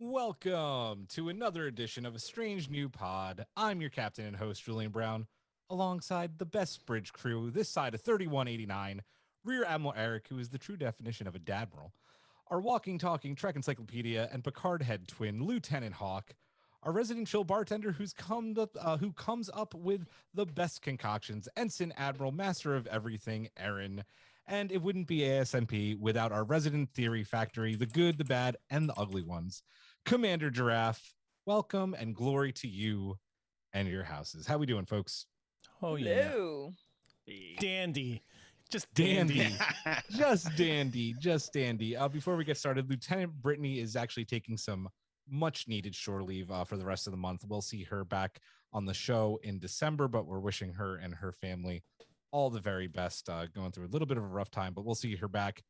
Welcome to another edition of A Strange New Pod. I'm your captain and host, Julian Brown, alongside the best bridge crew this side of 3189, Rear Admiral Eric, who is the true definition of a dadmiral, our walking, talking Trek encyclopedia and Picard head twin, Lieutenant Hawk, our resident chill bartender who comes up with the best concoctions, Ensign Admiral, master of everything, Aaron. And it wouldn't be ASMP without our resident theory factory, the good, the bad, and the ugly ones. Commander Giraffe, welcome and glory to you and your houses. How we doing, folks? Oh, Hello. yeah. Dandy. Just dandy. Just dandy. Just dandy. Before we get started, Lieutenant Brittany is actually taking some much needed shore leave for the rest of the month. We'll see her back on the show in December, but we're wishing her and her family all the very best, going through a little bit of a rough time, but we'll see her back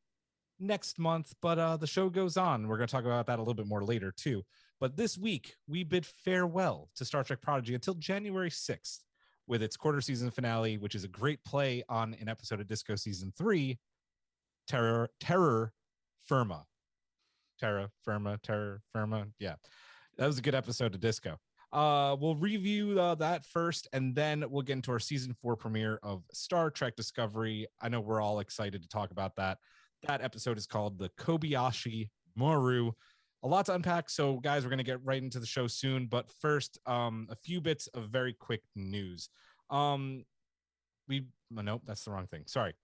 next month. But the show goes on. We're going to talk about that a little bit more later too. But this week we bid farewell to Star Trek Prodigy until January 6th with its quarter season finale, which is a great play on an episode of Disco season 3, Terror Firma. Terra Firma. Yeah, that was a good episode of Disco. We'll review that first, and then we'll get into our season 4 premiere of Star Trek Discovery. I know we're all excited to talk about that. That episode is called the Kobayashi Maru. A lot to unpack, so guys, we're going to get right into the show soon. But first, a few bits of very quick news. Nope, that's the wrong thing. Sorry.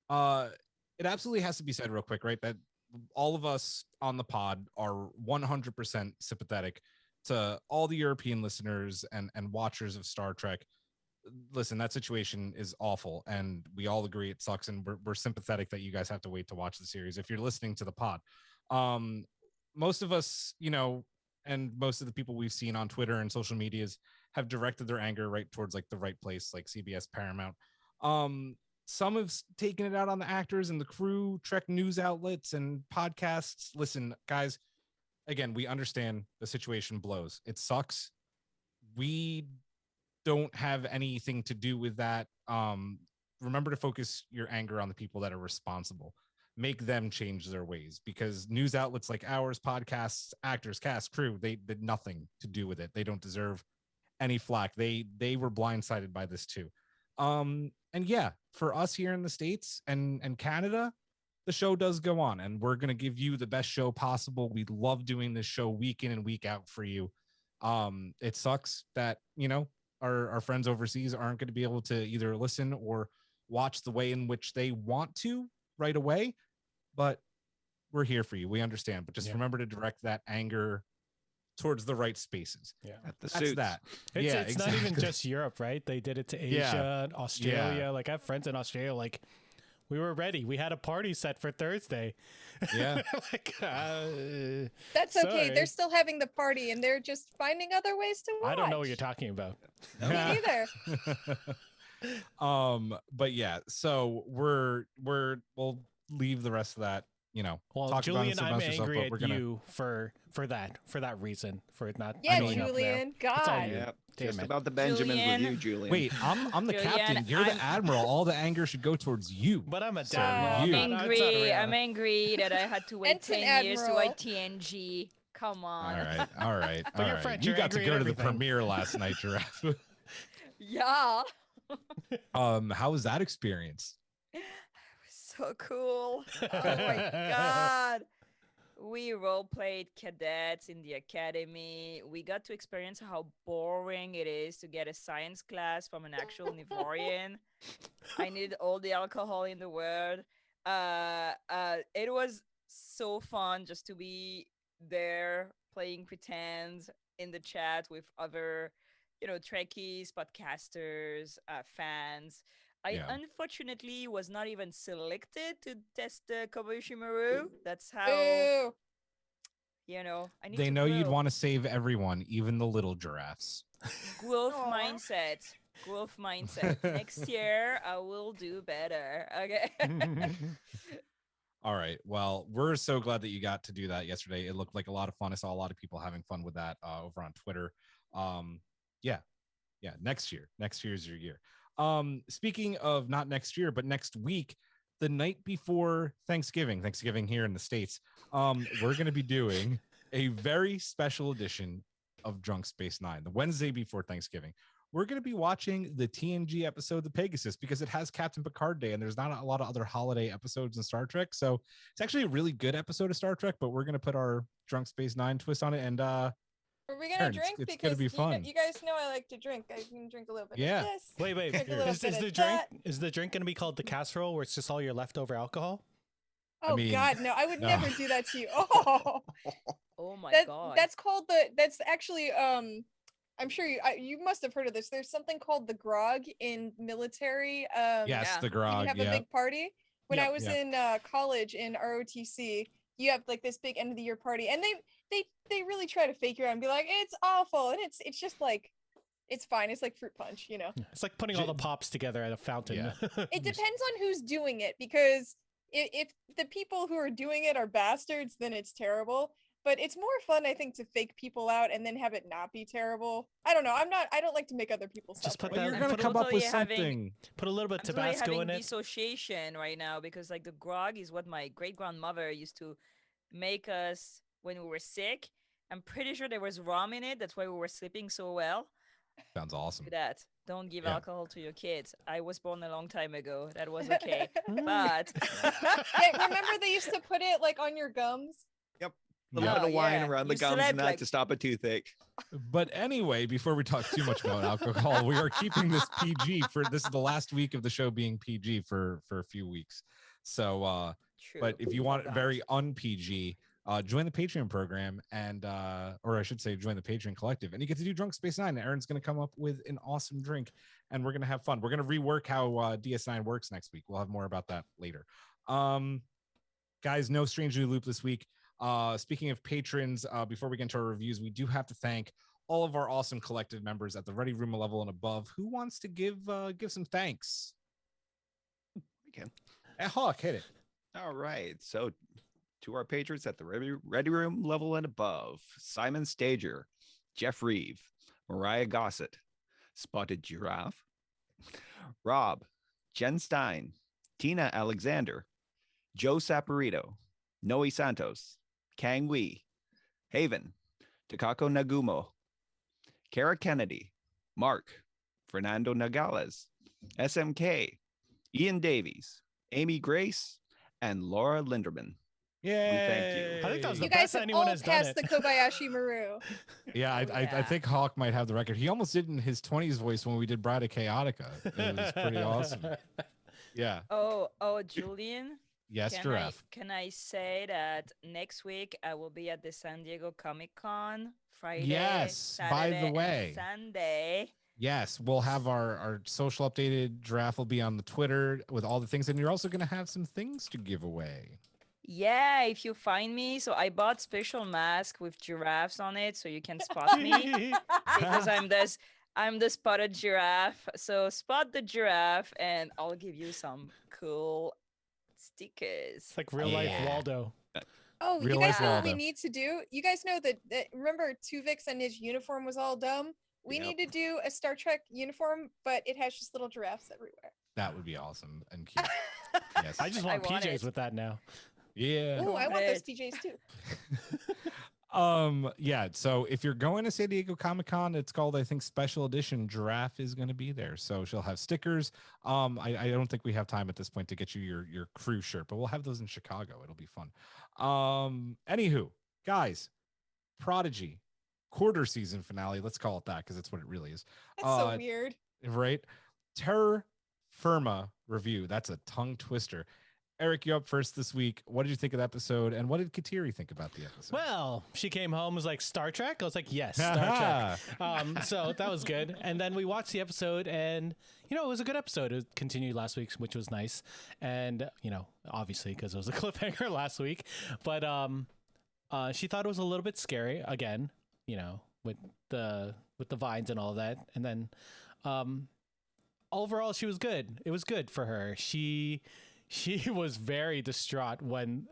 It absolutely has to be said real quick, right? That all of us on the pod are 100% sympathetic to all the European listeners and watchers of Star Trek. Listen, that situation is awful, and we all agree it sucks, and we're sympathetic that you guys have to wait to watch the series if you're listening to the pod. Most of us, and most of the people we've seen on Twitter and social medias have directed their anger right towards like the right place, like CBS, Paramount. Some have taken it out on the actors and the crew, Trek news outlets and podcasts. Listen, guys, again, we understand the situation blows. It sucks. We don't have anything to do with that. Remember to focus your anger on the people that are responsible. Make them change their ways, because news outlets like ours, podcasts, actors, cast, crew, they did nothing to do with it. They don't deserve any flack. They were blindsided by this too. And yeah, for us here in the States and Canada, the show does go on, and we're going to give you the best show possible. We love doing this show week in and week out for you. It sucks that, our friends overseas aren't going to be able to either listen or watch the way in which they want to right away, but we're here for you. We understand, but just remember to direct that anger towards the right spaces. Yeah, that's that. It's not even just Europe, right? They did it to Asia, Australia. Yeah. Like I have friends in Australia. Like we were ready. We had a party set for Thursday. Yeah, That's okay. They're still having the party, and they're just finding other ways to watch. I don't know what you're talking about. Me neither. But yeah, so we'll leave the rest of that. Well, Julian, I'm angry at you for that reason, for not. Yeah, showing up there. Julian. God. Yeah, Damn just it. about the Benjamins Julian. with you, Julian. Wait, I'm the Julian, captain. You're the admiral. All the anger should go towards you. But I'm a Sir, dad. you. I'm angry that I had to wait Ensign 10 years to Admiral. watch TNG Come on. All right. But you're French, You you're got to angry go at to the everything. premiere last night, Giraffe. Yeah. How was that experience? So cool. Oh my God. We role played cadets in the academy. We got to experience how boring it is to get a science class from an actual Nivorian. I needed all the alcohol in the world. It was so fun just to be there playing pretend in the chat with other, Trekkies, podcasters, fans. I unfortunately was not even selected to test the Kobayashi Maru. That's how, Boo. They I need to know you'd grow. want to save everyone, even the little giraffes. Growth Aw. mindset. Growth mindset. Next year, I will do better. Okay. All right. Well, we're so glad that you got to do that yesterday. It looked like a lot of fun. I saw a lot of people having fun with that over on Twitter. Yeah. Next year's your year. Speaking of not next year, but next week, the night before Thanksgiving here in the States, we're going to be doing a very special edition of Drunk Space Nine, the Wednesday before Thanksgiving. We're going to be watching the TNG episode, The Pegasus, because it has Captain Picard Day, and there's not a lot of other holiday episodes in Star Trek. So it's actually a really good episode of Star Trek, but we're going to put our Drunk Space Nine twist on it. And Are we gonna Aaron, drink? it's Because gonna be fun. You guys know I like to drink. I can drink a little bit Yeah. of this. Wait. Drink a little Is bit the of drink that. is the drink going to be called the casserole, where it's just all your leftover alcohol? Oh mean, God, no! I would no. never do that to you. Oh, Oh my God. that's called That's actually I'm sure you must have heard of this. There's something called the grog in military. Yes, Yeah. the You grog. have Yeah. a big party. When Yep. I was in college in ROTC, you have like this big end of the year party, and they really try to fake you out and be like, it's awful, and it's just like, it's fine. It's like fruit punch, It's like putting all the pops together at a fountain. Yeah. It depends on who's doing it, because if the people who are doing it are bastards, then it's terrible. But it's more fun, I think, to fake people out and then have it not be terrible. I don't know. I don't like to make other people Just suffer. put Well, that. you're gonna Put come up with totally having- something. Put a little bit I'm totally Tabasco having in it. dissociation right now because like the grog is what my great grandmother used to make us when we were sick. I'm pretty sure there was rum in it. That's why we were sleeping so well. Sounds awesome. Do that. Don't give Yeah. alcohol to your kids. I was born a long time ago. That was okay. But Yeah, remember they used to put it like on your gums? A Yeah. little bit of wine yeah. around the You gums slept and that like- to stop a toothache. But anyway, before we talk too much about alcohol, we are keeping this PG for this is the last week of the show being PG for a few weeks. So true. but if you want Forgot. very un-PG, join the Patreon program and or I should say join the Patreon collective, and you get to do Drunk Space Nine. Aaron's going to come up with an awesome drink and we're going to have fun. We're going to rework how DS9 works next week. We'll have more about that later. Guys, no stranger to the loop this week. Speaking of patrons, before we get into our reviews, we do have to thank all of our awesome collective members at the Ready Room level and above. Who wants to give some thanks? Okay. Hawk, hit it. All right. So to our patrons at the Ready Room level and above, Simon Stager, Jeff Reeve, Mariah Gossett, Spotted Giraffe, Rob, Jen Stein, Tina Alexander, Joe Saporito, Noe Santos, Kang Wee, Haven, Takako Nagumo, Kara Kennedy, Mark, Fernando Nogales, SMK, Ian Davies, Amy Grace, and Laura Linderman. Yeah, thank you. I think that was the You guys best have anyone all has done passed it. the Kobayashi Maru. Yeah, I Yeah. think Hawk might have the record. He almost did in his 20s voice when we did Bride of Chaotica. It was pretty awesome. Yeah. Oh, Julian. Yes, Can Giraffe. can I say that next week I will be at the San Diego Comic-Con Friday, Yes, by the Saturday, and way. Sunday. Yes, we'll have our social updated. Giraffe will be on the Twitter with all the things, and you're also going to have some things to give away. Yeah, if you find me, so I bought special mask with giraffes on it, so you can spot me because I'm the spotted giraffe. So spot the giraffe, and I'll give you some cool stickers. It's like real life Yeah. Waldo. Oh, Real you guys life know what we Waldo. need to do? You guys know that remember Tuvix and his uniform was all dumb? We Yep. need to do a Star Trek uniform, but it has just little giraffes everywhere. That would be awesome and cute. Yes. I just want I want PJs it. with that now. Yeah. Oh, I want those it. PJs too. Yeah, so if you're going to San Diego Comic-Con, it's called, I think, Special Edition. Giraffe is going to be there, so she'll have stickers. I don't think we have time at this point to get you your crew shirt, but we'll have those in Chicago. It'll be fun. Anywho, guys, Prodigy quarter season finale, let's call it that, because that's what it really is. That's so weird, right? Terror Firma review. That's a tongue twister. Eric, you're up first this week. What did you think of the episode, and what did Kateri think about the episode? Well, she came home, was like, Star Trek? I was like, yes, Star Trek. So that was good. And then we watched the episode, and, you know, it was a good episode. It continued last week, which was nice. And, you know, obviously, because it was a cliffhanger last week. But she thought it was a little bit scary, again, you know, with the vines and all that. And then overall, she was good. It was good for her. She was very distraught when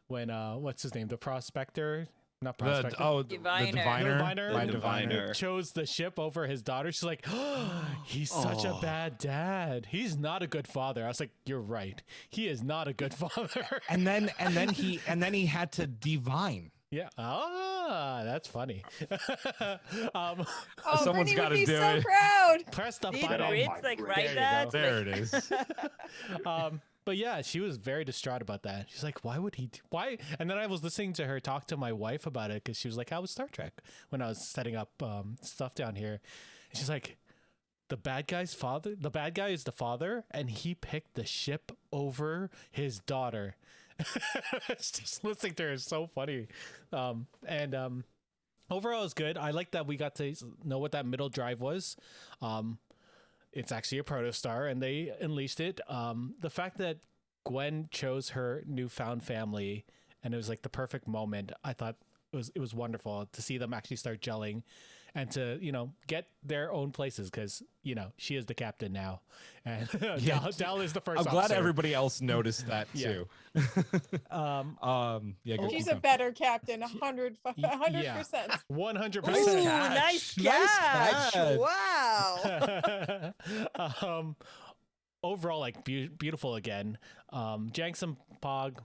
what's his name, the prospector, not prospector, the diviner chose the ship over his daughter. She's like, oh, he's such a bad dad. He's not a good father. I was like, you're right. He is not a good father. and then he had to divine. Yeah. That's funny. Someone's got to do so it. Proud. Press the Did button. Ritz write that? There it is. But yeah, she was very distraught about that. She's like, why would he? Why? And then I was listening to her talk to my wife about it, because she was like, how was Star Trek when I was setting up stuff down here? And she's like, the bad guy's father. The bad guy is the father, and he picked the ship over his daughter. It's just listening to her is so funny. Overall it's good. I like that we got to know what that middle drive was. It's actually a protostar, and they unleashed it. The fact that Gwen chose her newfound family, and it was like the perfect moment, I thought it was wonderful to see them actually start gelling and to, you know, get their own places, because, you know, she is the captain now, and Dal is the first I'm glad everybody else noticed that too. She's a better captain, 100%. 100%. Ooh, nice catch. Wow. Overall, like, beautiful again. Janks and Pog,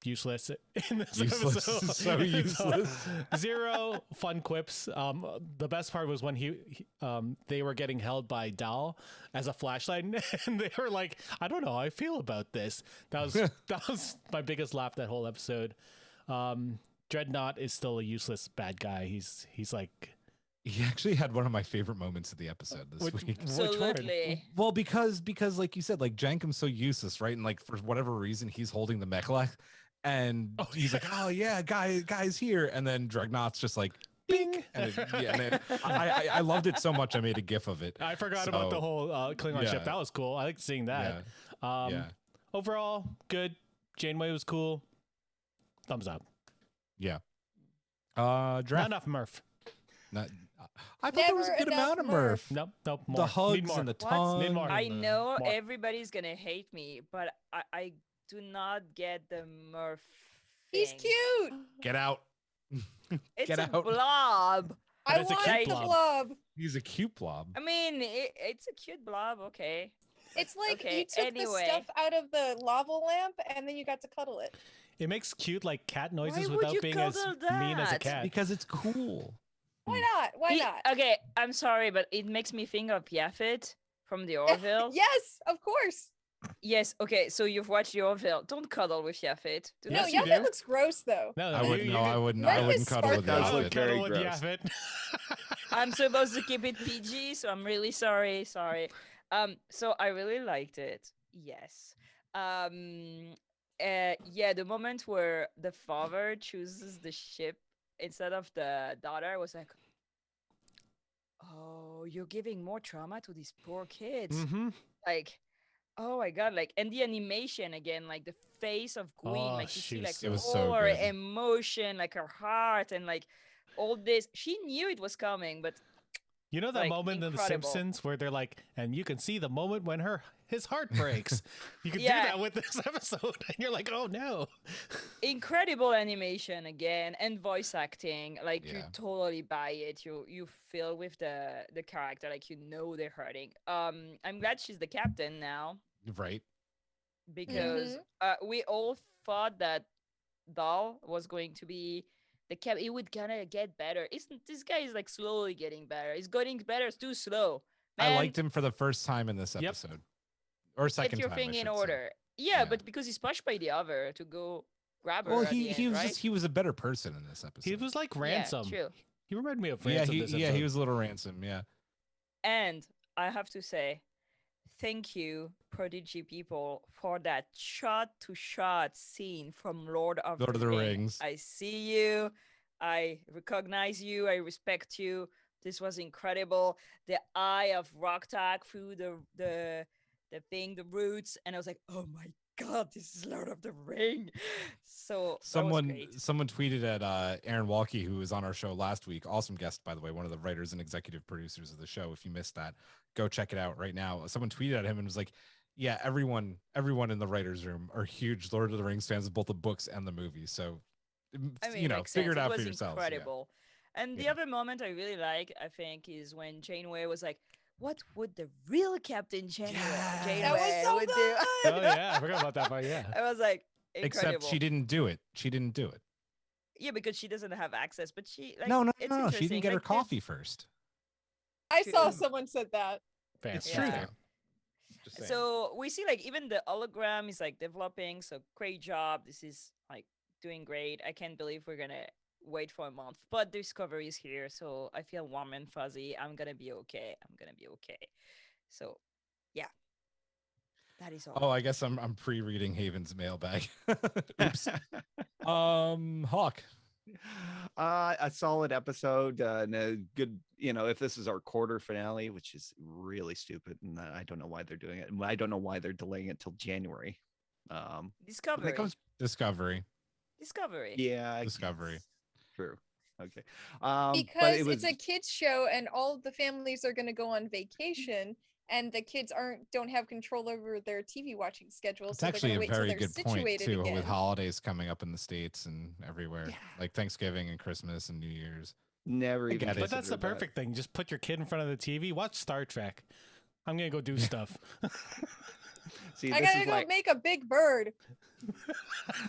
useless in this episode. So useless. Zero fun quips. The best part was when they were getting held by Dal as a flashlight, and they were like, I don't know how I feel about this. That was my biggest laugh that whole episode. Dreadnought is still a useless bad guy. He's like, he actually had one of my favorite moments of the episode this week. Absolutely. Well, because like you said, like Jankum's so useless, right? And like for whatever reason, he's holding the mechlach, and he's like, oh yeah, guy's here, and then Dreadnought's just like, bing, and I loved it so much I made a gif of it. I forgot about the whole Klingon ship. That was cool. I liked seeing that. Overall, good. Janeway was cool. Thumbs up. Yeah. Not enough Murph. I thought there was a good amount of Murph. Nope. More. The hugs and the tongue. I know everybody's gonna hate me, but I do not get the Murph thing. He's cute. Get out. It's Get a out. blob. I want the blob. He's a cute blob. I mean, it's a cute blob. Okay. It's like you took the stuff out of the lava lamp and then you got to cuddle it. It makes cute like cat noises Why without would being you as cuddle mean as a that? cat. Because it's cool. Why not? Why not? Okay, I'm sorry, but it makes me think of Yaphet from the Orville. Yes, of course. Yes. Okay, so you've watched the Orville. Don't cuddle with Yaphet. No, Yaphet looks gross though. No, I wouldn't cuddle with Yaphet. Yaphet. Yaphet. I'm supposed to keep it PG, so I'm really sorry. So I really liked it. Yes. The moment where the father chooses the ship instead of the daughter, I was like, oh, you're giving more trauma to these poor kids. Mm-hmm. Like, oh my god, like, and the animation again, like the face of Queen, like you see like all her emotion, like her heart, and like all this. She knew it was coming, but you know that like, moment in The Simpsons where they're like, and you can see the moment when his heart breaks. You can do that with this episode, and you're like, oh no. Incredible animation again, and voice acting. Like you totally buy it. You feel with the character, like you know they're hurting. I'm glad she's the captain now. Right. Because we all thought that Dal was going to be it would kind of get better. This guy is like slowly getting better. He's getting better too slow. Man, I liked him for the first time in this Yep. episode, or get second your time. thing I in should say. order. Yeah, but because he's pushed by the other to go grab her Well, at the end, he was right? he was a better person in this episode. He was like Ransom. Yeah, true. He reminded me of yeah, Ransom. he was a little Ransom. Yeah. And I have to say, thank you, Prodigy people, for that shot-to-shot scene from Lord of the Rings. I see you. I recognize you. I respect you. This was incredible. The eye of Rocktalk through the thing, the roots, and I was like, oh my god, this is Lord of the Ring. So someone tweeted at Aaron Walkie, who was on our show last week. Awesome guest, by the way, one of the writers and executive producers of the show. If you missed that, go check it out right now. Someone tweeted at him and was like, yeah, everyone in the writers' room are huge Lord of the Rings fans of both the books and the movies. So figure it out for yourselves. Incredible. Yeah. And the other moment I really like, I think, is when Janeway was like, what would the real Captain Janeway would do? Oh yeah, I forgot about that part. Yeah, I was like, incredible. Except she didn't do it. Yeah, because she doesn't have access. But she no. She didn't get her coffee first. I saw someone said that. Fair. It's true. Yeah. So we see like even the hologram is like developing. So great job. This is like doing great. I can't believe we're gonna wait for a month, but Discovery is here, so I feel warm and fuzzy. I'm gonna be okay. So yeah, that is all. Oh, I guess I'm pre-reading Haven's mailbag. Oops. Hawk. A solid episode and a good, if this is our quarter finale, which is really stupid, and I don't know why they're doing it, and I don't know why they're delaying it till January. Discovery. Yeah, Discovery. True. Okay. Because it's a kids show and all of the families are going to go on vacation and the kids don't have control over their TV watching schedule. It's so actually a very good point too, again. with holidays coming up in the States and everywhere, like Thanksgiving and Christmas and New Year's. Never even. But that's the perfect thing. Just put your kid in front of the TV, watch Star Trek. I'm gonna go do stuff. See, I gotta go make a big bird.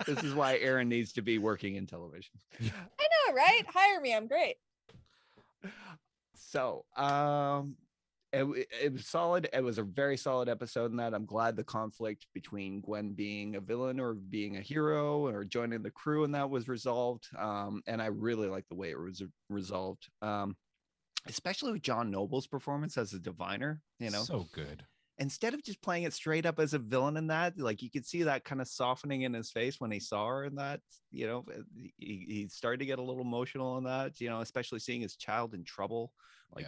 This is why Aaron needs to be working in television. I know, right? Hire me. I'm great. So, it was solid. It was a very solid episode in that. I'm glad the conflict between Gwen being a villain or being a hero or joining the crew and that was resolved. And I really like the way it was resolved. Especially with John Noble's performance as a diviner, So good. Instead of just playing it straight up as a villain in that, like you could see that kind of softening in his face when he saw her in that, he started to get a little emotional in that, especially seeing his child in trouble, like,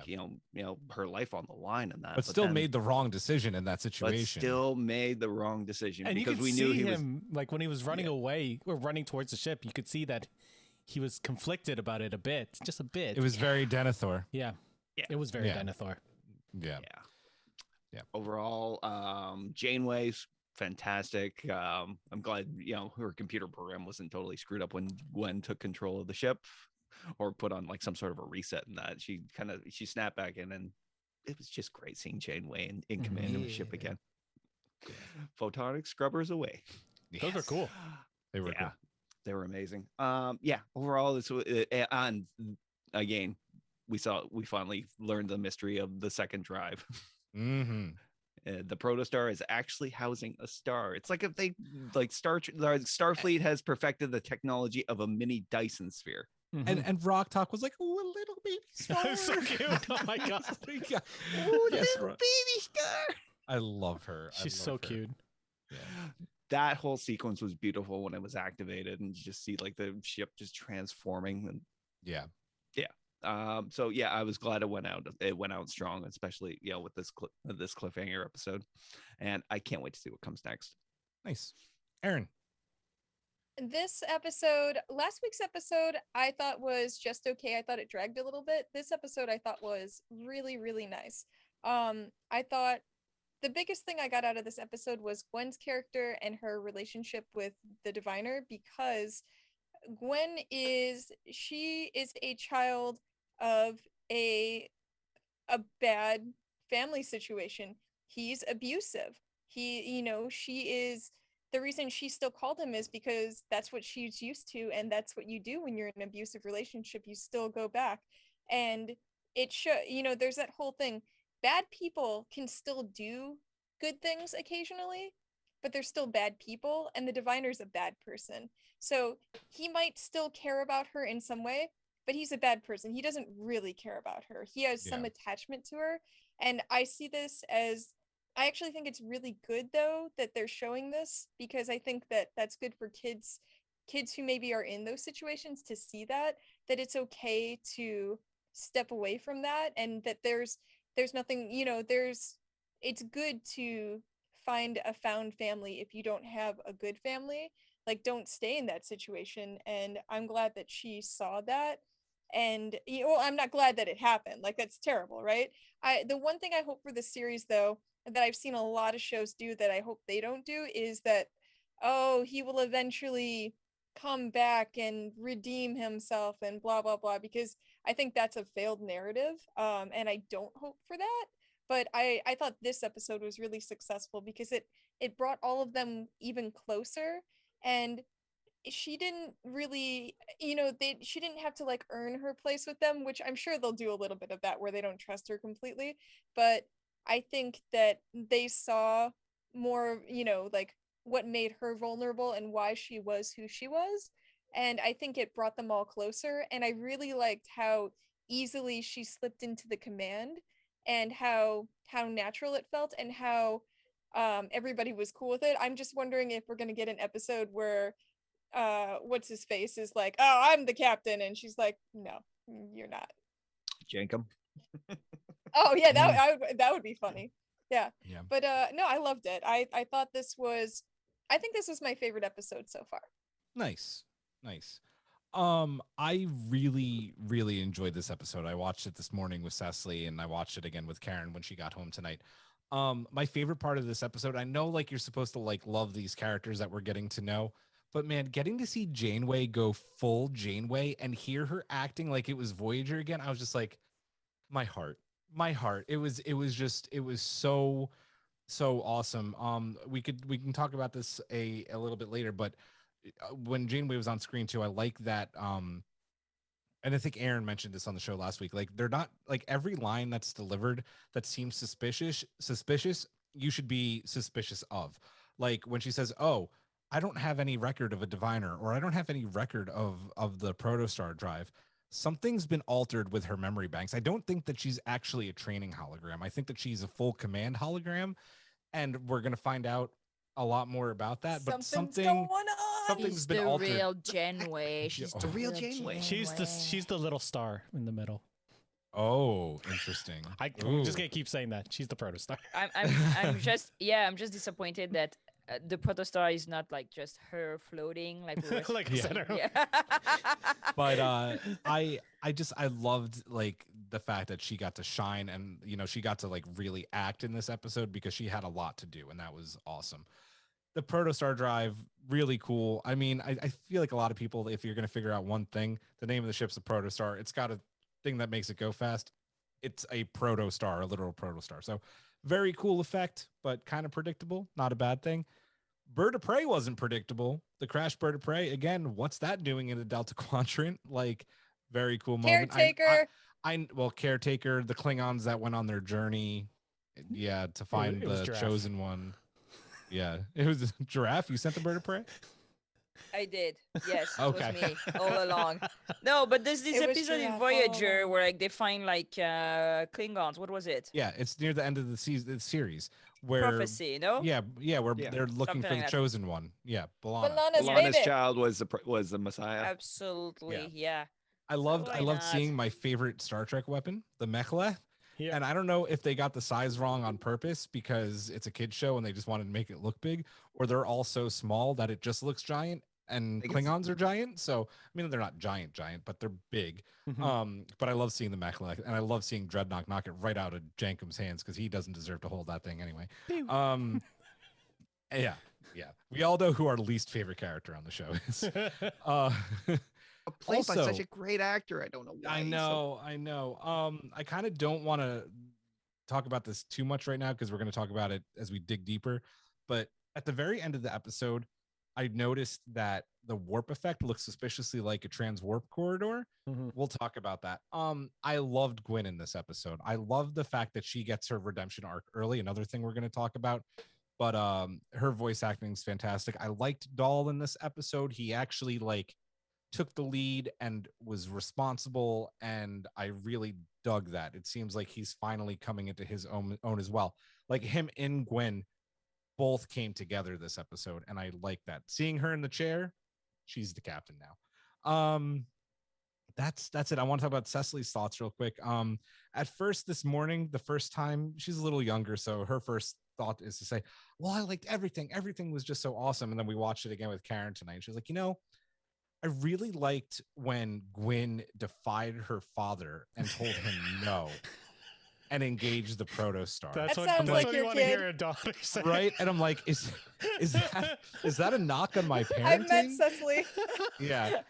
her life on the line and that. But still made the wrong decision in that situation. And because we knew he was like when he was running away or running towards the ship, you could see that he was conflicted about it a bit, just a bit. It was very Denethor. Yeah. It was very Denethor. Yeah. Overall, Janeway's fantastic. I'm glad, her computer program wasn't totally screwed up when Gwen took control of the ship or put on like some sort of a reset in that. She snapped back in, and it was just great seeing Janeway in command of the ship again. Photonic scrubbers away. Those were cool. They were cool. They were amazing. Overall, this was, and again, we finally learned the mystery of the second drive. Mm-hmm. The protostar is actually housing a star. It's like if they Starfleet has perfected the technology of a mini Dyson sphere. Mm-hmm. And Rock Talk was like, oh, a little baby star. So cute. Oh my god. Oh, little baby star. I love her. She's so cute. Yeah. That whole sequence was beautiful when it was activated, and you just see like the ship just transforming. And I was glad it went out. It went out strong, especially with this cliffhanger episode, and I can't wait to see what comes next. Nice, Aaron. This episode, last week's episode, I thought was just okay. I thought it dragged a little bit. This episode, I thought was really, really nice. I thought the biggest thing I got out of this episode was Gwen's character and her relationship with the diviner, because Gwen is a child of a bad family situation. He's abusive. She is the reason she still called him is because that's what she's used to, and that's what you do when you're in an abusive relationship. You still go back. And it should, there's that whole thing. Bad people can still do good things occasionally, but they're still bad people, and the diviner's a bad person. So he might still care about her in some way, but he's a bad person. He doesn't really care about her. He has some attachment to her. And I see this as, I actually think it's really good though that they're showing this, because I think that that's good for kids who maybe are in those situations to see that it's okay to step away from that, and that there's nothing, it's good to find a found family if you don't have a good family. Like, don't stay in that situation. And I'm glad that she saw that. And I'm not glad that it happened. Like, that's terrible, right? The one thing I hope for this series though, that I've seen a lot of shows do that I hope they don't do, is that, oh, he will eventually come back and redeem himself and blah blah blah, because I think that's a failed narrative, and I don't hope for that. But I thought this episode was really successful because it brought all of them even closer. And she didn't really, she didn't have to like earn her place with them, which I'm sure they'll do a little bit of that where they don't trust her completely. But I think that they saw more, like what made her vulnerable and why she was who she was. And I think it brought them all closer. And I really liked how easily she slipped into the command, and how natural it felt, and how everybody was cool with it. I'm just wondering if we're going to get an episode where what's his face is like, oh, I'm the captain, and she's like, no, you're not. Jankum. Oh yeah, that would be funny. Yeah. But no, I loved it. I thought I think this was my favorite episode so far. Nice. I really, really enjoyed this episode. I watched it this morning with Cecily, and I watched it again with Karen when she got home tonight. My favorite part of this episode, I know like you're supposed to like love these characters that we're getting to know, but man, getting to see Janeway go full Janeway and hear her acting like it was Voyager again, I was just like, my heart. It was so awesome. We can talk about this a little bit later, but when Janeway was on screen too, I like that. And I think Aaron mentioned this on the show last week. Like, they're not like every line that's delivered that seems suspicious, you should be suspicious of. Like when she says, "Oh, I don't have any record of a diviner," or "I don't have any record of the protostar drive." Something's been altered with her memory banks. I don't think that she's actually a training hologram. I think that she's a full command hologram, and we're gonna find out a lot more about that. But something's been altered. Real Janeway. She's the real Janeway. She's the little star in the middle. Oh, interesting. I'm just gonna keep saying that she's the protostar. I'm just disappointed that the protostar is not like just her floating like we were like I said earlier. But I loved like the fact that she got to shine, and she got to like really act in this episode because she had a lot to do, and that was awesome. The protostar drive, really cool. I mean, I feel like a lot of people, if you're going to figure out one thing, the name of the ship's a protostar. It's got a thing that makes it go fast. It's a protostar, a literal protostar. So very cool effect, but kind of predictable. Not a bad thing. Bird of Prey wasn't predictable. The crashed Bird of Prey, again, what's that doing in the Delta Quadrant? Like, very cool moment. Caretaker. Caretaker, the Klingons that went on their journey, to find the chosen one. Yeah, it was Giraffe. You sent the Bird of Prey? I did. Yes, Okay. It was me all along. No, but there's this episode in Voyager where like they find like Klingons. What was it? Yeah, it's near the end of the series where Prophecy, no? Yeah, where they're looking for the chosen one. Yeah, Balana's child was the Messiah. Absolutely, yeah. I loved seeing my favorite Star Trek weapon, the Mechleth. Yeah. And I don't know if they got the size wrong on purpose because it's a kid's show and they just wanted to make it look big, or they're all so small that it just looks giant, and Klingons are giant. So, I mean, they're not giant, but they're big. Mm-hmm. But I love seeing the Mechleth, and I love seeing Dreadnought knock it right out of Jankum's hands because he doesn't deserve to hold that thing anyway. Yeah. We all know who our least favorite character on the show is. Played by such a great actor. I don't know why. I know. I kind of don't want to talk about this too much right now because we're going to talk about it as we dig deeper. But at the very end of the episode, I noticed that the warp effect looks suspiciously like a trans warp corridor. We'll talk about that. I loved Gwyn in this episode. I love the fact that she gets her redemption arc early. Another thing we're going to talk about, but her voice acting is fantastic. I liked Dahl in this episode. He actually like took the lead and was responsible, and I really dug that. It seems like he's finally coming into his own as well. Like him and Gwyn both came together this episode, and I like that. Seeing her in the chair, she's the captain now. That's it. I want to talk about Cecily's thoughts real quick. At first this morning, the first time, she's a little younger, so her first thought is to say, well, I liked everything. Everything was just so awesome. And then we watched it again with Karen tonight, and she was like, I really liked when Gwyn defied her father and told him no and engaged the protostar. That's That sounds like what your you want to kid. hear a daughter say. Right? And I'm like, is that a knock on my parenting? I've met Cecily. Yeah.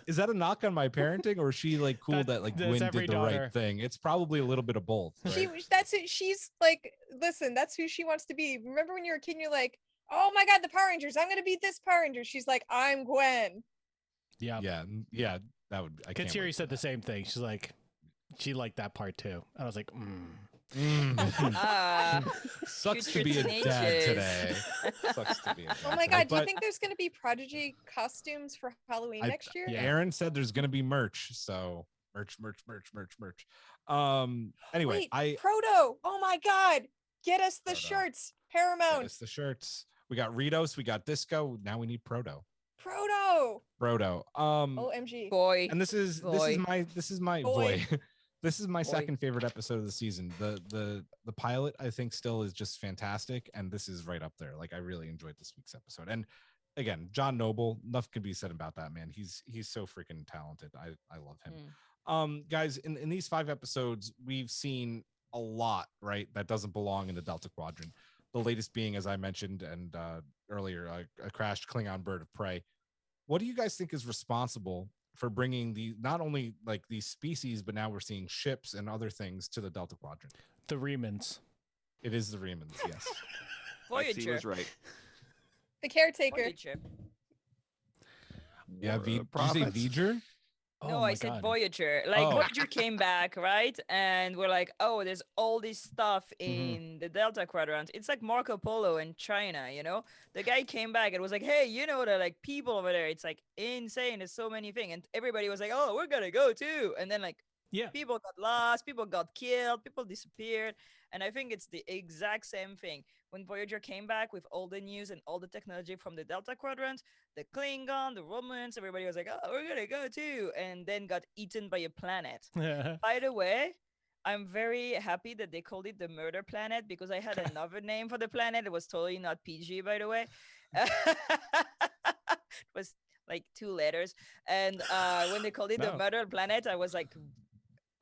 Is that a knock on my parenting, or is she like cool that like That's Gwyn every did the daughter. right thing? It's probably a little bit of both. Right? That's it. She's like, listen, that's who she wants to be. Remember when you were a kid and you're like, oh my God, the Power Rangers, I'm gonna be this Power Ranger. She's like, I'm Gwen. Yeah. Yeah. That would. I can't Katsiri wait said for the that. same thing. She's like, she liked that part too. And I was like, Sucks to future be a dad teenagers. today. Sucks to be a dad Oh my today. God, do you But think there's gonna be Prodigy costumes for Halloween next year? Yeah. Aaron said there's going to be merch, so merch. Anyway, Wait, Proto. Oh my God, get us the Proto. shirts. Get Paramount. us the shirts. We got Ritos, we got Disco. Now we need Proto. Proto. OMG. Boy. And this is Boy. my Boy. boy. This is my Boy. second favorite episode of the season. The pilot, I think, still is just fantastic, and this is right up there. Like I really enjoyed this week's episode. And again, John Noble, enough could be said about that man. He's so freaking talented. I love him. Guys, in these 5 episodes, we've seen a lot, right? That doesn't belong in the Delta Quadrant. The latest being, as I mentioned and earlier, a crashed Klingon bird of prey. What do you guys think is responsible for bringing the not only like these species, but now we're seeing ships and other things to the Delta Quadrant? the Remans. It is the Remans, yes. Lexi Voyager. was right. The caretaker. Voyager. Yeah, War, did you say prophets. V'ger? No, Oh I my said God. Voyager. Like Oh. Voyager came back, right? And we're like, oh, there's all this stuff Mhm. in the Delta Quadrant. It's like Marco Polo in China, you know? The guy came back and was like, hey, you know, the like people over there, it's like insane. There's so many things. And everybody was like, oh, we're gonna go too. And then like Yeah. people got lost, people got killed, people disappeared. And I think it's the exact same thing. When Voyager came back with all the news and all the technology from the Delta Quadrant, the Klingon, the Romans, everybody was like, oh, we're gonna go too. And then got eaten by a planet. By the way, I'm very happy that they called it the Murder Planet because I had another name for the planet. It was totally not PG, by the way. It was like 2 letters. And when they called it the No. Murder Planet, I was like,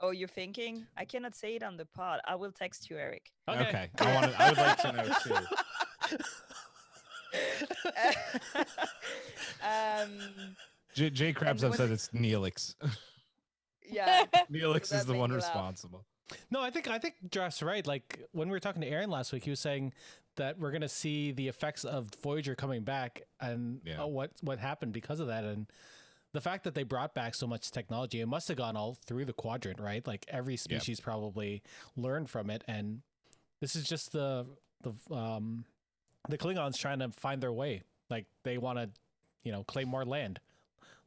oh, you're thinking? I cannot say it on the pod. I will text you, Eric. Okay. I would like to know too. Jay Krabs And have said it's Neelix. yeah. Neelix that is the make one you laugh? responsible. No, I think Josh's right. Like when we were talking to Aaron last week, he was saying that we're gonna see the effects of Voyager coming back and Yeah. what happened because of that, and the fact that they brought back so much technology. It must have gone all through the quadrant, right? Like every species probably learned from it, and this is just the Klingons trying to find their way. Like they want to, claim more land,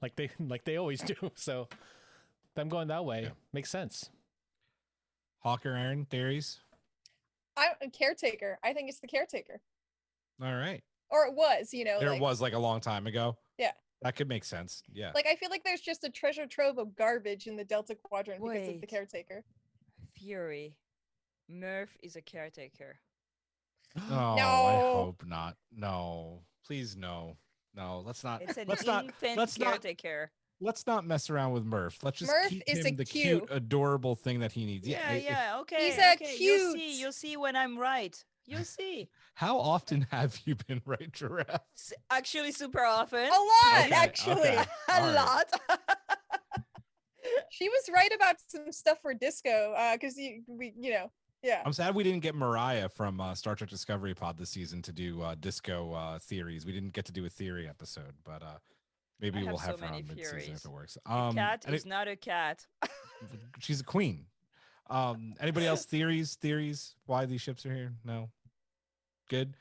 like they always do. So them going that way makes sense. Hawker, Aaron, theories? I'm a caretaker. I think it's the caretaker. All right. Or it was, There like, was like a long time ago. Yeah. That could make sense. Yeah. like I feel like there's just a treasure trove of garbage in the Delta Quadrant because of the Wait. caretaker. Theory. Murph is a caretaker. Oh, I No. hope not. No. Please no. No, let's not. It's an Let's not. infant let's not- caretaker. Let's not mess around with Murph. Let's just Murph keep is him a the Q. cute, adorable thing that he needs. Yeah, if- yeah, okay. He's a okay. cute. You'll see when I'm right. You'll see. How often have you been right, Giraffe? Actually, super often. A lot, Okay, actually. okay. A All right. lot. She was right about some stuff for disco, because Yeah. I'm sad we didn't get Mariah from Star Trek Discovery Pod this season to do disco theories. We didn't get to do a theory episode, but maybe I we'll have so have her many on mid-season if theories. it works. A cat and is not a cat. she's a queen. Anybody else theories why these ships are here? No. Good.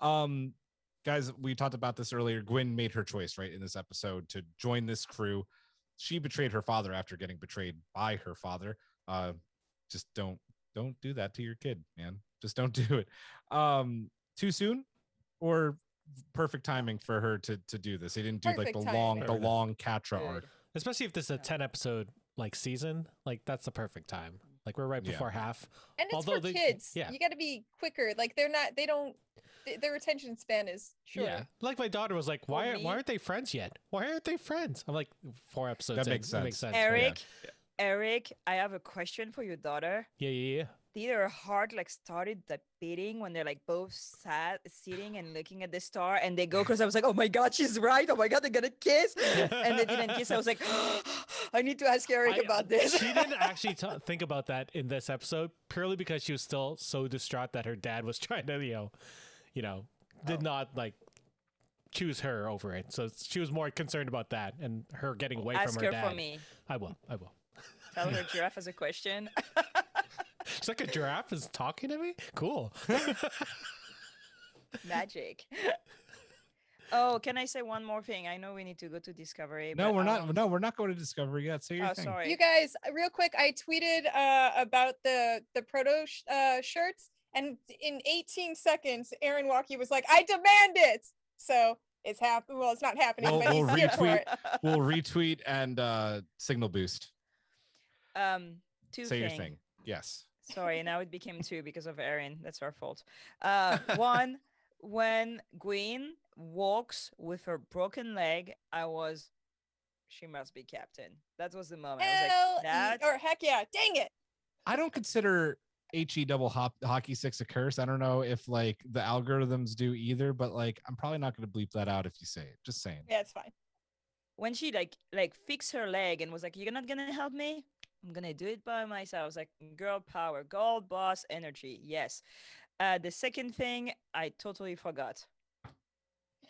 Guys, we talked about this earlier. Gwyn made her choice, right, in this episode to join this crew. She betrayed her father after getting betrayed by her father. Just don't do that to your kid, man. Just don't do it. Too soon or perfect timing for her to do this? They didn't do like Perfect the timing. long Catra arc. Good. Especially if this is a Yeah. 10 episode like season, like that's the perfect time. Like we're right Yeah. before half. And it's Although for kids. yeah. You got to be quicker. Like their attention span is shorter. Yeah. Like my daughter was like, why me- aren't they friends yet? Why aren't they friends? I'm like, 4 episodes. That in, makes It makes sense. sense. Eric, I have a question for your daughter. Yeah. Did her heart like started the beating when they're like both sitting and looking at the star and they go because I was like, oh my god, she's right. Oh my god, they're gonna kiss. And they didn't kiss. I was like, I need to ask Eric about this. She didn't actually think about that in this episode purely because she was still so distraught that her dad was trying to, did not like choose her over it. So she was more concerned about that and her getting away Ask from her her dad. for me. I will. Tell her giraffe has a question. She's like, a giraffe is talking to me? Cool. Magic. Oh, can I say one more thing? I know we need to go to Discovery. No, but, we're not. No, we're not going to Discovery yet. Say your Oh, thing. sorry. You guys, real quick, I tweeted about the proto shirts, and in 18 seconds, Aaron Walkie was like, "I demand it." So it's happening. Well, it's not happening, We'll but he's here for retweet. it. We'll retweet and signal boost. Two Say your things. thing. Yes. Sorry, now it became two because of Erin. That's our fault. One, when Gwyn walks with her broken leg, she must be captain. That was the moment. I was like, Or heck yeah, dang it. I don't consider HE double hockey six a curse. I don't know if like the algorithms do either, but like I'm probably not going to bleep that out if you say it. Just saying. Yeah, it's fine. when she like fixed her leg and was like, "You're not gonna help me? I'm gonna do it by myself." I was like, girl power, gold boss energy. Yes. The second thing I totally forgot.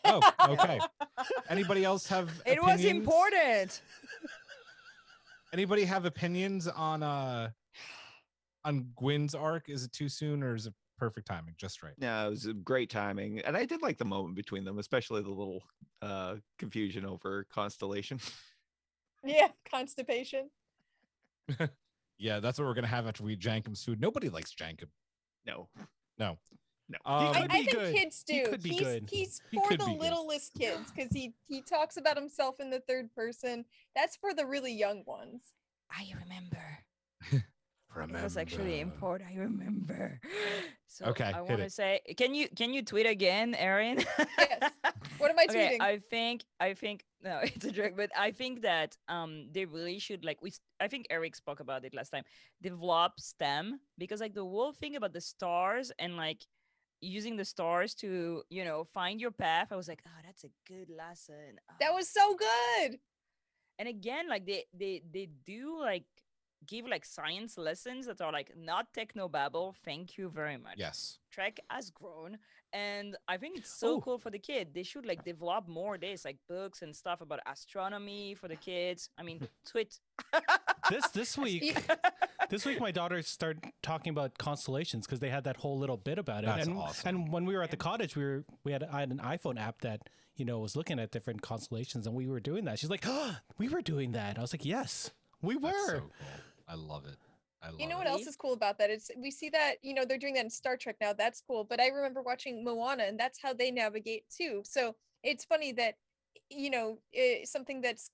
Oh, okay. Anybody else have It was opinions? important. Anybody have opinions on Gwyn's arc? Is it too soon or is it perfect timing? Just right. No, it was a great timing. And I did like the moment between them, especially the little confusion over Constellation. Yeah, constipation. Yeah, that's what we're gonna have after we Jankum's food. Nobody likes Jankum. No. No. No. I Could be think good. kids He do. could be good. He's He for could the be good. littlest kids because he talks about himself in the third person. That's for the really young ones. I remember. It was actually important. I remember. So Okay, I hit want to it. say, can you tweet again, Erin? Yes. What am I Okay, tweeting? I think no, it's a joke, but I think that they really should I think Eric spoke about it last time. Develop STEM because like the whole thing about the stars and like using the stars to find your path. I was like, oh, that's a good lesson. That was so good. And again, like they do like give like science lessons that are like not technobabble. Thank you very much. Yes. Trek has grown, and I think it's so Ooh. cool for the kid. They should like develop more days, like books and stuff about astronomy for the kids. I mean, tweet. This week, my daughter started talking about constellations because they had that whole little bit about it. That's and, awesome. And when we were at the cottage, I had an iPhone app that was looking at different constellations, and we were doing that. She's like, "Oh, we were doing that." I was like, "Yes, we were." That's so cool. I love it. I love You know it. what else is cool about that? We see that they're doing that in Star Trek now. That's cool. But I remember watching Moana, and that's how they navigate too. So it's funny that something that's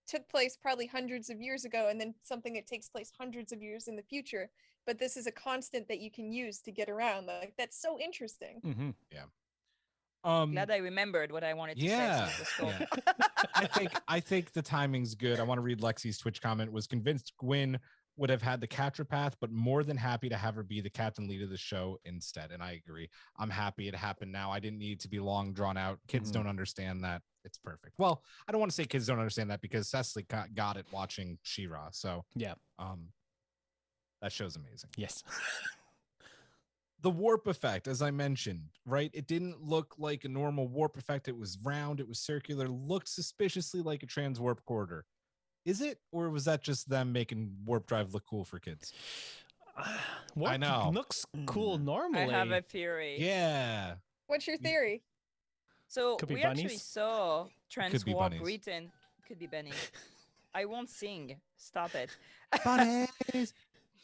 took place probably hundreds of years ago, and then something that takes place hundreds of years in the future. But this is a constant that you can use to get around. Like that's so interesting. Mm-hmm. Glad I remembered what I wanted to Yeah. say. So it was cool. yeah. I think the timing's good. I want to read Lexi's Twitch comment. Was convinced Gwyn would have had the capture path, but more than happy to have her be the captain lead of the show instead. And I agree. I'm happy it happened now. I didn't need it to be long drawn out. Kids Mhm. don't understand that. It's perfect. Well, I don't want to say kids don't understand that because Cecily got it watching She-Ra. So Yeah. that show's amazing. Yes. the warp effect, as I mentioned, right? It didn't look like a normal warp effect. It was round, it was circular, looked suspiciously like a transwarp corridor. Is it, or was that just them making warp drive look cool for kids? Warp I know. looks cool I normally. have a theory. Yeah. What's your theory? So Could be we actually bunnies. saw Could be transwarp bunnies. written. Could be Benny. I won't sing. Stop it. Bunnies.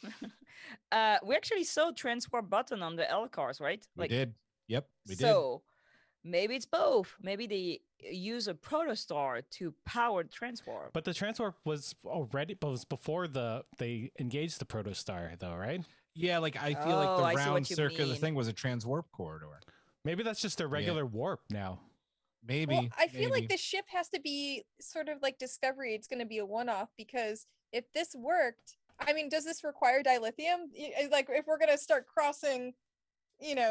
We actually saw transwarp button on the L cars, right? We did. Yep, we did. So maybe it's both. Maybe they use a protostar to power transwarp. But the transwarp was before they engaged the protostar, though, right? Yeah, like I feel Oh, like I the see what round you circular mean. thing was a transwarp corridor. Maybe that's just a regular warp now. Maybe. Well, I feel maybe. like the ship has to be sort of like Discovery. It's going to be a one-off because if this worked, I mean, does this require dilithium? Like, if we're going to start crossing,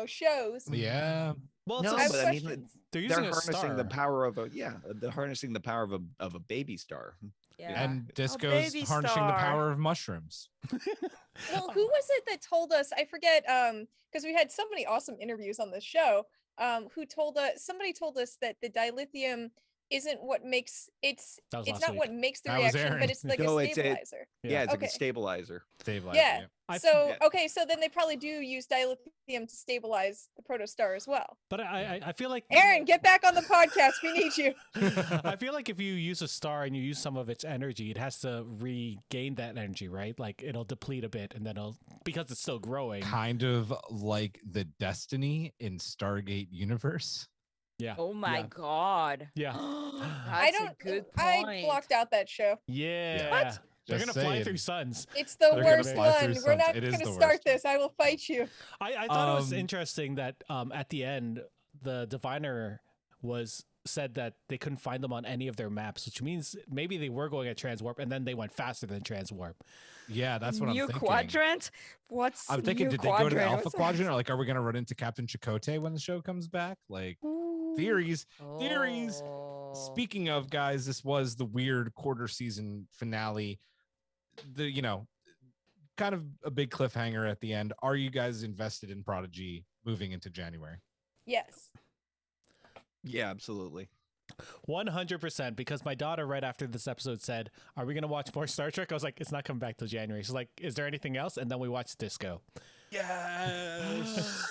shows. Yeah. Well, No, it's but I mean, they're they're using a harnessing star. the power of they're harnessing the power of a baby star. Yeah. And A Disco's baby harnessing the star. power of mushrooms. Well, who was it that told us? I forget. Because we had so many awesome interviews on this show. Somebody told us that the dilithium isn't what makes it's not week. what makes the That was reaction, Aaron. but it's like No, a it's stabilizer. Yeah, it's Okay. like a stabilizer. Stabilizer. Yeah. I- So yeah. okay, so then they probably do use dilithium to stabilize the protostar as well. But I feel like Aaron, get back on the podcast. We need you. I feel like if you use a star and you use some of its energy, it has to regain that energy, right? Like it'll deplete a bit, and then because it's still growing. Kind of like the Destiny in Stargate universe. Yeah. Oh my yeah. god. Yeah. That's a good point. I blocked out that show. Yeah. What? They're Just gonna fly saying. through suns. It's the They're gonna worst fly through one. We're suns. not It is going to the start worst one. this. I will fight you. I thought it was Um, interesting that at the end the diviner said that they couldn't find them on any of their maps, which means maybe they were going at transwarp and then they went faster than transwarp. Yeah, that's what New I'm thinking. quadrant? What's I'm thinking, new did they go to the quadrant? Alpha What's- Quadrant, or like, are we gonna run into Captain Chakotay when the show comes back? Like, theories. Theories. Oh. Speaking of, guys, this was the weird quarter season finale. Kind of a big cliffhanger at the end. Are you guys invested in Prodigy moving into January? Yes. Yeah, absolutely. 100%, because my daughter right after this episode said, "Are we gonna watch more Star Trek?" I was like, "It's not coming back till January." She's like, "Is there anything else?" And then we watched Disco. Yes.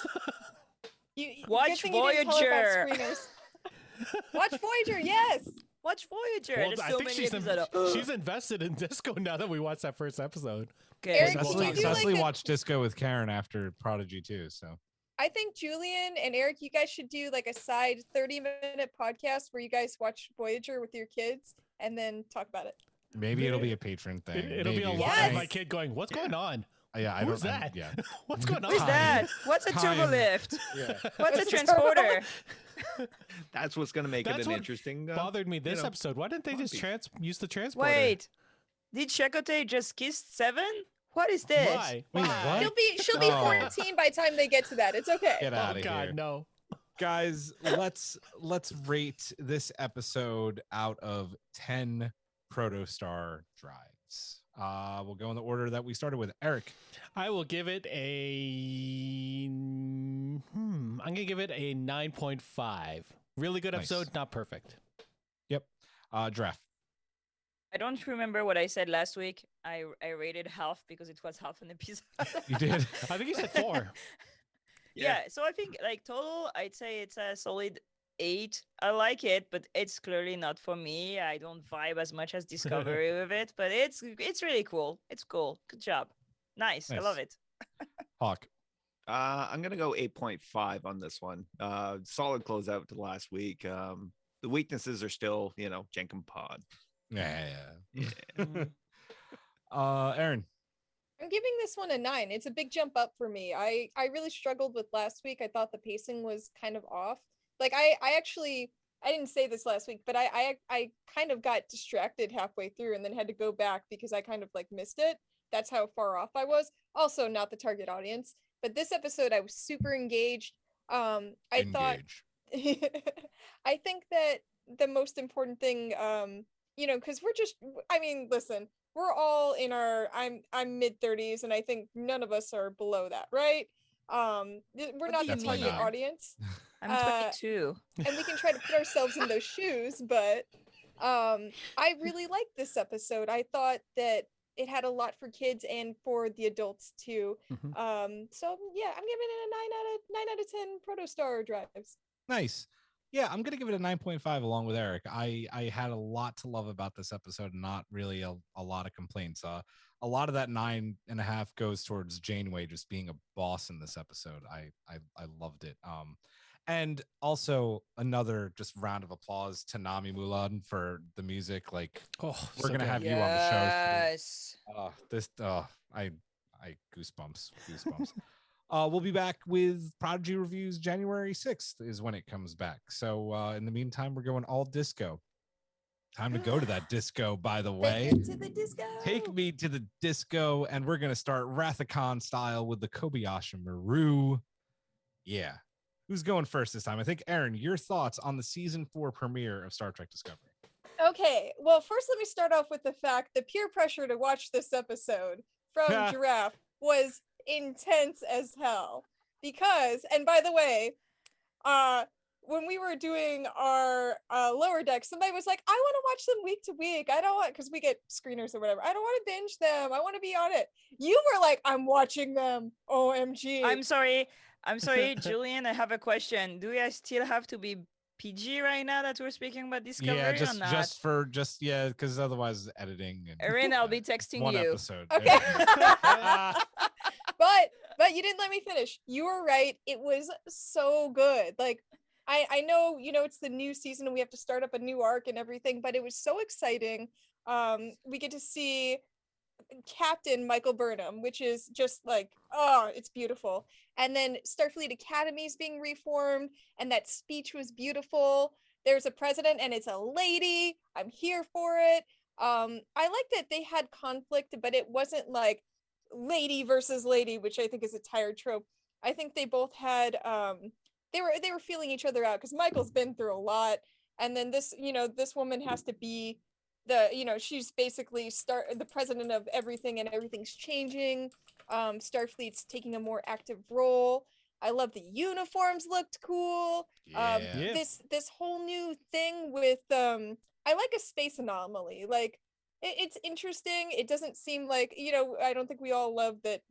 Watch good thing you didn't tell her about Voyager. screeners. Watch Voyager, yes. Watch Voyager. Well, There's I so think many she's episodes. she's invested in Disco now that we watched that first episode. Okay. Eric, Well, can Cecily, you do like Cecily a- watched Disco with Karen after Prodigy too. So I think Julian and Eric, you guys should do like a side 30-minute podcast where you guys watch Voyager with your kids and then talk about it. maybe it'll be a patron thing. It'll be a Maybe. lot Yes. of my kid going, "What's going on? Yeah, I Who's don't. that? Yeah. What's going on?" Who's that? What's a Time. turbo lift? Yeah. What's a What's a transporter? That's what's going to make That's it an what interesting. Bothered me this you know, episode. Why didn't they just hobby. use the transporter? Wait. Did Chakotay just kiss Seven? What is this? Why? Wait, Why? what? She'll be Oh. 14 by the time they get to that. It's okay. Get out Oh of God, here, no. guys. Let's rate this episode out of 10 protostar drives. We'll go in the order that we started with. Eric. I will give it I'm gonna give it a 9.5. Really good Nice. episode, not perfect. Yep. Draft. I don't remember what I said last week. I rated half because it was half an episode. You did. I think you said 4. Yeah, so I think like total, I'd say it's a solid 8. I like it, but it's clearly not for me. I don't vibe as much as Discovery with it, but it's really cool. It's cool. Good job. Nice. I love Nice. it. Hawk. I'm going to go 8.5 on this one. Solid closeout to last week. The weaknesses are still, Jenkin Pod. Yeah. Yeah. Aaron. I'm giving this one a 9. It's a big jump up for me. I really struggled with last week. I thought the pacing was kind of off. Like I didn't say this last week, but I kind of got distracted halfway through and then had to go back because I kind of like missed it. That's how far off I was. Also not the target audience, but this episode I was super engaged. I thought I think that the most important thing, because listen, we're all in our I'm mid-30s and I think none of us are below that, right? We're What not do the you target mean? audience, I'm Uh, 22. and we can try to put ourselves in those shoes, but I really liked this episode. I thought that it had a lot for kids and for the adults too. Mhm. So yeah, I'm giving it a 9 out of 10 protostar drives. Nice. Yeah, I'm gonna give it a 9.5 along with Eric. I had a lot to love about this episode, and not really a lot of complaints. A lot of that 9.5 goes towards Janeway just being a boss in this episode. I loved it. And also another just round of applause to Nami Mulan for the music. Like, Oh, we're gonna have you on the show. Yes. I goosebumps. We'll be back with Prodigy reviews January 6th is when it comes back. So in the meantime, we're going all disco. Time to go to that disco, by the way. Take it to the disco. Take me to the disco, and we're gonna start Rathacon style with the Kobayashi Maru. Yeah. Who's going first this time? I think Aaron, your thoughts on the season 4 premiere of Star Trek Discovery. Okay, well, first let me start off with the fact the peer pressure to watch this episode from Giraffe was intense as hell. Because, and by the way, when we were doing our lower deck, somebody was like, I want to watch them week to week. I don't want, because we get screeners or whatever. I don't want to binge them. I want to be on it. You were like, I'm watching them. OMG. I'm sorry, Julian. I have a question. Do I still have to be PG right now that we're speaking about Discovery Yeah, or not? because otherwise editing. And, Erin, I'll be texting one you. episode. Okay. But you didn't let me finish. You were right. It was so good. Like, I know, it's the new season and we have to start up a new arc and everything, but it was so exciting. We get to see Captain Michael Burnham, which is just like, oh, it's beautiful. And then Starfleet Academy is being reformed, and that speech was beautiful. There's a president and it's a lady. I'm here for it. I like that they had conflict, but it wasn't like lady versus lady, which I think is a tired trope. I think they both had they were feeling each other out, because Michael's been through a lot, and then this woman has to be she's basically the president of everything, and everything's changing. Starfleet's taking a more active role. I love the uniforms, looked cool. Yeah. This whole new thing with I like a space anomaly. Like, it's interesting. It doesn't seem like, I don't think we all love that,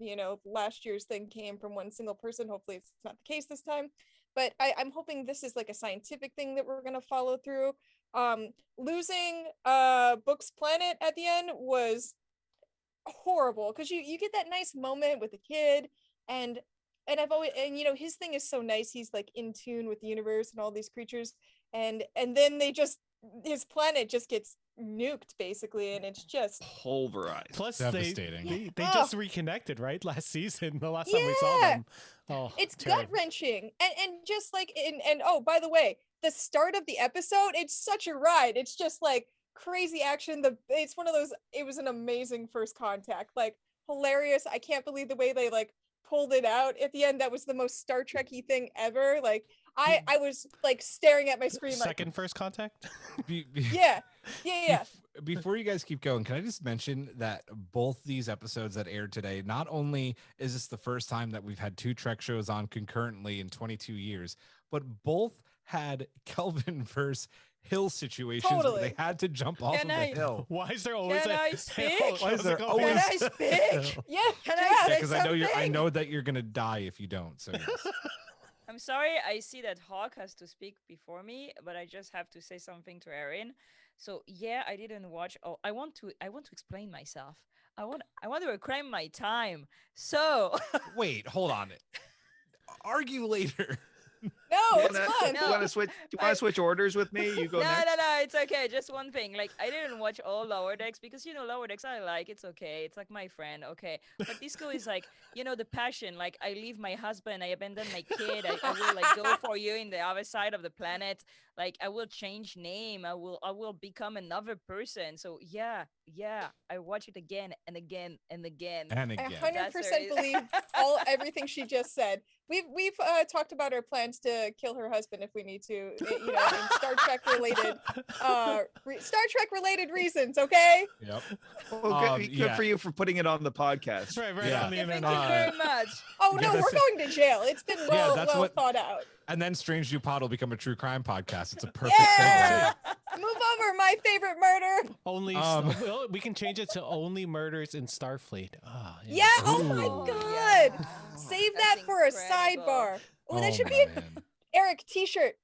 last year's thing came from one single person. Hopefully it's not the case this time. But I'm hoping this is like a scientific thing that we're going to follow through. Losing Book's planet at the end was horrible, because you get that nice moment with the kid, and I've always, and his thing is so nice. He's like in tune with the universe and all these creatures, and then his planet just gets nuked basically, and it's just Pulverized. Plus, Devastating. they just reconnected, right? Last season, the last time we saw them. Oh, it's terrible. gut-wrenching, and just like and oh, by the way, the start of the episode, it's such a ride. It's just like crazy action. It's one of those, it was an amazing first contact, like hilarious. I can't believe the way they like pulled it out at the end. That was the most Star Trek-y thing ever. Like, I was like staring at my screen like, Second first contact. yeah. Before you guys keep going, can I just mention that both these episodes that aired today, not only is this the first time that we've had 2 Trek shows on concurrently in 22 years, but both had Kelvin versus Hill situations where they had to jump off of the hill. Why is there always Can I speak? Why is there Can always I speak? Yeah, Can I say because I something? know that you're gonna die if you don't. So yes. I'm sorry, I see that Hawk has to speak before me, but I just have to say something to Erin. So yeah, I didn't watch. Oh, I want to explain myself. I want to reclaim my time. So Wait, hold on. Argue later. No, You it's fun. Do you want to switch orders with me? You go next. No, it's okay. Just one thing. Like, I didn't watch all Lower Decks because, Lower Decks I like. It's okay. It's like my friend. Okay. But Disco is like, the passion. Like, I leave my husband. I abandon my kid. I will, like, go for you in the other side of the planet. Like I will change name. I will become another person. So yeah, I watch it again and again and again. And I again. 100% believe everything she just said. We've talked about our plans to kill her husband if we need to, in Star Trek related reasons. Okay. Yep. Well, good yeah. for you for putting it on the podcast. Right Yeah. on the Yeah, thank internet. you very much. Oh Yeah, no, we're that's- going to jail. It's been well thought out. And then Strange New Pod will become a true crime podcast. It's a perfect Yeah. segue. Move over, my favorite murder. Only well, we can change it to only murders in Starfleet. Oh, Yeah. Oh my Ooh. god. Yeah. Save That's that for a incredible. sidebar. Oh, that should be a man. Eric t-shirt.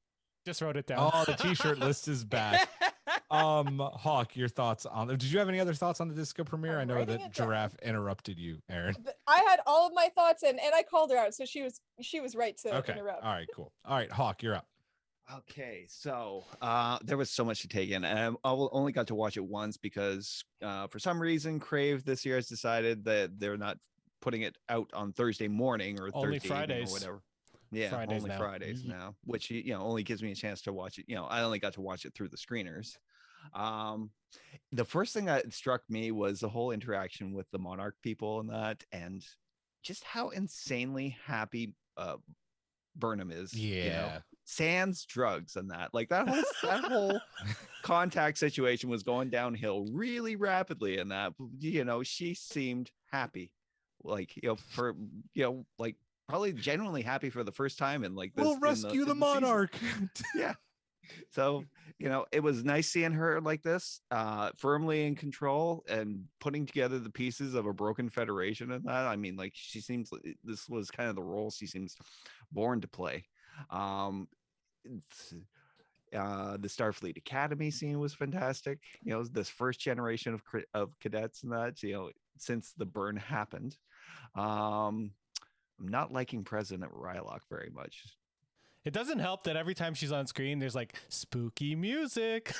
Just wrote it down. Oh, the t-shirt list is back. Hawk, your thoughts on? Did you have any other thoughts on the disco premiere? I I'm know writing that it down. Giraffe interrupted you, Aaron. I had all of my thoughts and I called her out, so she was right to Okay. interrupt. All right. Cool. All right, Hawk, you're up. Okay, so there was so much to take in, and I only got to watch it once because for some reason Crave this year has decided that they're not putting it out on Thursday morning or Only Thursday evening Fridays. or whatever. Yeah, Fridays only now. Fridays now, which only gives me a chance to watch it. I only got to watch it through the screeners. The first thing that struck me was the whole interaction with the Monarch people and just how insanely happy Burnham is. Yeah. Sans drugs and that, like that whole contact situation was going downhill really rapidly, and that she seemed happy, like for like probably genuinely happy for the first time in like this. We'll rescue the Monarch. Yeah. So it was nice seeing her like this, firmly in control and putting together the pieces of a broken Federation and that. I mean, like she seems this was kind of the role she seems born to play. The Starfleet Academy scene was fantastic. This first generation of cadets and that, since the burn happened. I'm not liking President Rylock very much. It doesn't help that every time she's on screen, there's like spooky music.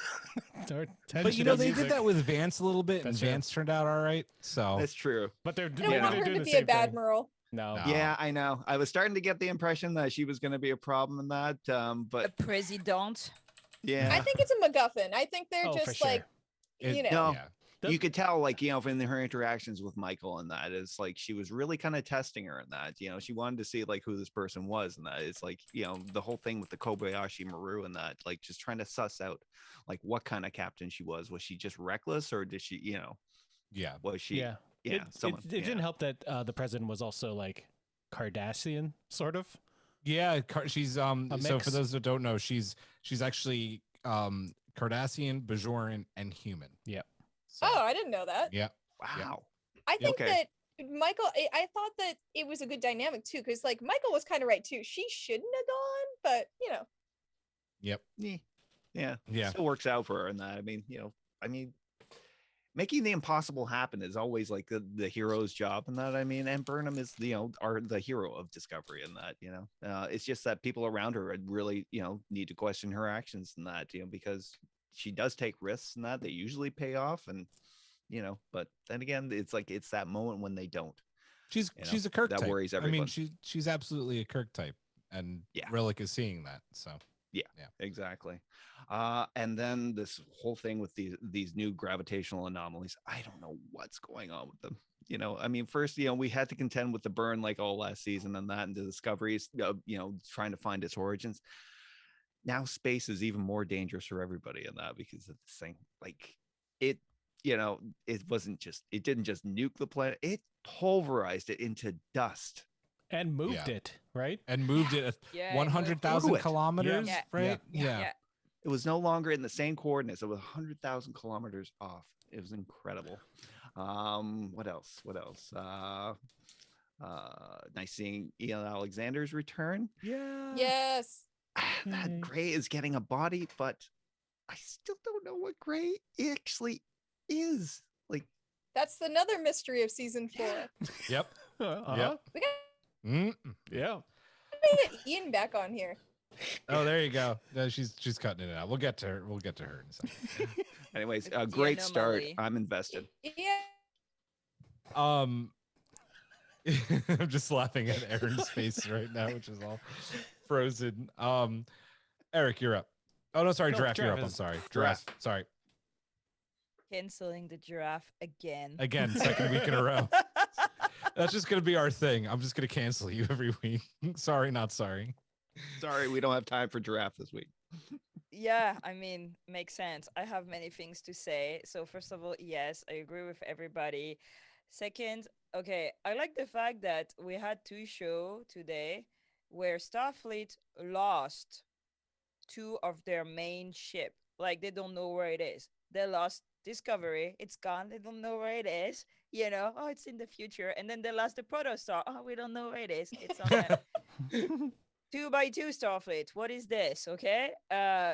Or But tension they music. did that with Vance a little bit, and That's true. Vance turned out all right. So That's true. But they're, I don't yeah, want they're her doing to the be a same bad thing. Merle. No. No. Yeah, I know. I was starting to get the impression that she was going to be a problem in that, A but president. yeah. I think it's a MacGuffin. I think they're Oh, for just sure. like, It- No. yeah. You could tell, like, from her interactions with Michael and that is like she was really kind of testing her in that. She wanted to see like who this person was, and that it's like, the whole thing with the Kobayashi Maru and that, like just trying to suss out like what kind of captain she was. Was she just reckless, or did she, Yeah. was she? Yeah. Yeah, It didn't help that the president was also like Kardashian, sort of. Yeah, she's so mix. for those that don't know, she's actually Cardassian, Bajoran, and human. Yep. So, oh, I didn't know that. yeah. Wow. I think Okay. that Michael, I thought that it was a good dynamic too, because like Michael was kind of right too. She shouldn't have gone, but Yep. Yeah. Yeah. Still works out for her in that. I mean, making the impossible happen is always like the hero's job in that. And Burnham is, are the hero of Discovery in that, it's just that people around her really, need to question her actions in that, because she does take risks and that they usually pay off. And, but then again, it's like, it's that moment when they don't. She's a Kirk that type. worries I everyone. mean, she's absolutely a Kirk type, and Yeah. Relic is seeing that. So Exactly. And then this whole thing with these new gravitational anomalies, I don't know what's going on with them. First, we had to contend with the burn like all last season and that, and the discoveries, trying to find its origins. Now space is even more dangerous for everybody in that because of this thing. Like it didn't just nuke the planet, it pulverized it into dust. And moved Yeah. it, right? and moved it Yeah, 100,000 Through it. kilometers, Yeah. right? Yeah. It was no longer in the same coordinates. It was 100,000 kilometers off. It was incredible. What else? Nice seeing Ian Alexander's return. Yeah. yes. That Yay. Gray is getting a body, but I still don't know what Gray actually is. Like, That's another mystery of season 4. Yep. Uh-huh. Yep. We got Mm. Yeah. to get Ian back on here. Oh, there you go. No, she's cutting it out. We'll get to her. We'll get to her in a second. anyways, It's a the great start. anomaly. I'm invested. Yeah. I'm just laughing at Aaron's face right now, which is all frozen. Eric, you're up. Oh no, sorry, No, giraffe. You're up. giraffe I'm is- sorry, Giraffe. giraffe. Sorry, Canceling the giraffe again. again, second week in a row. That's just gonna be our thing. I'm just gonna cancel you every week. Sorry, not sorry. Sorry, we don't have time for giraffe this week. Yeah, I mean, makes sense. I have many things to say. So first of all, yes, I agree with everybody. Second, okay, I like the fact that we had two show today where Starfleet lost two of their main ship. Like they don't know where it is. They lost Discovery. It's gone. They don't know where it is. You know, oh, it's in the future. And then they lost the protostar. Oh, we don't know where it is. It's on the 2x2 Starfleet. What is this? Okay.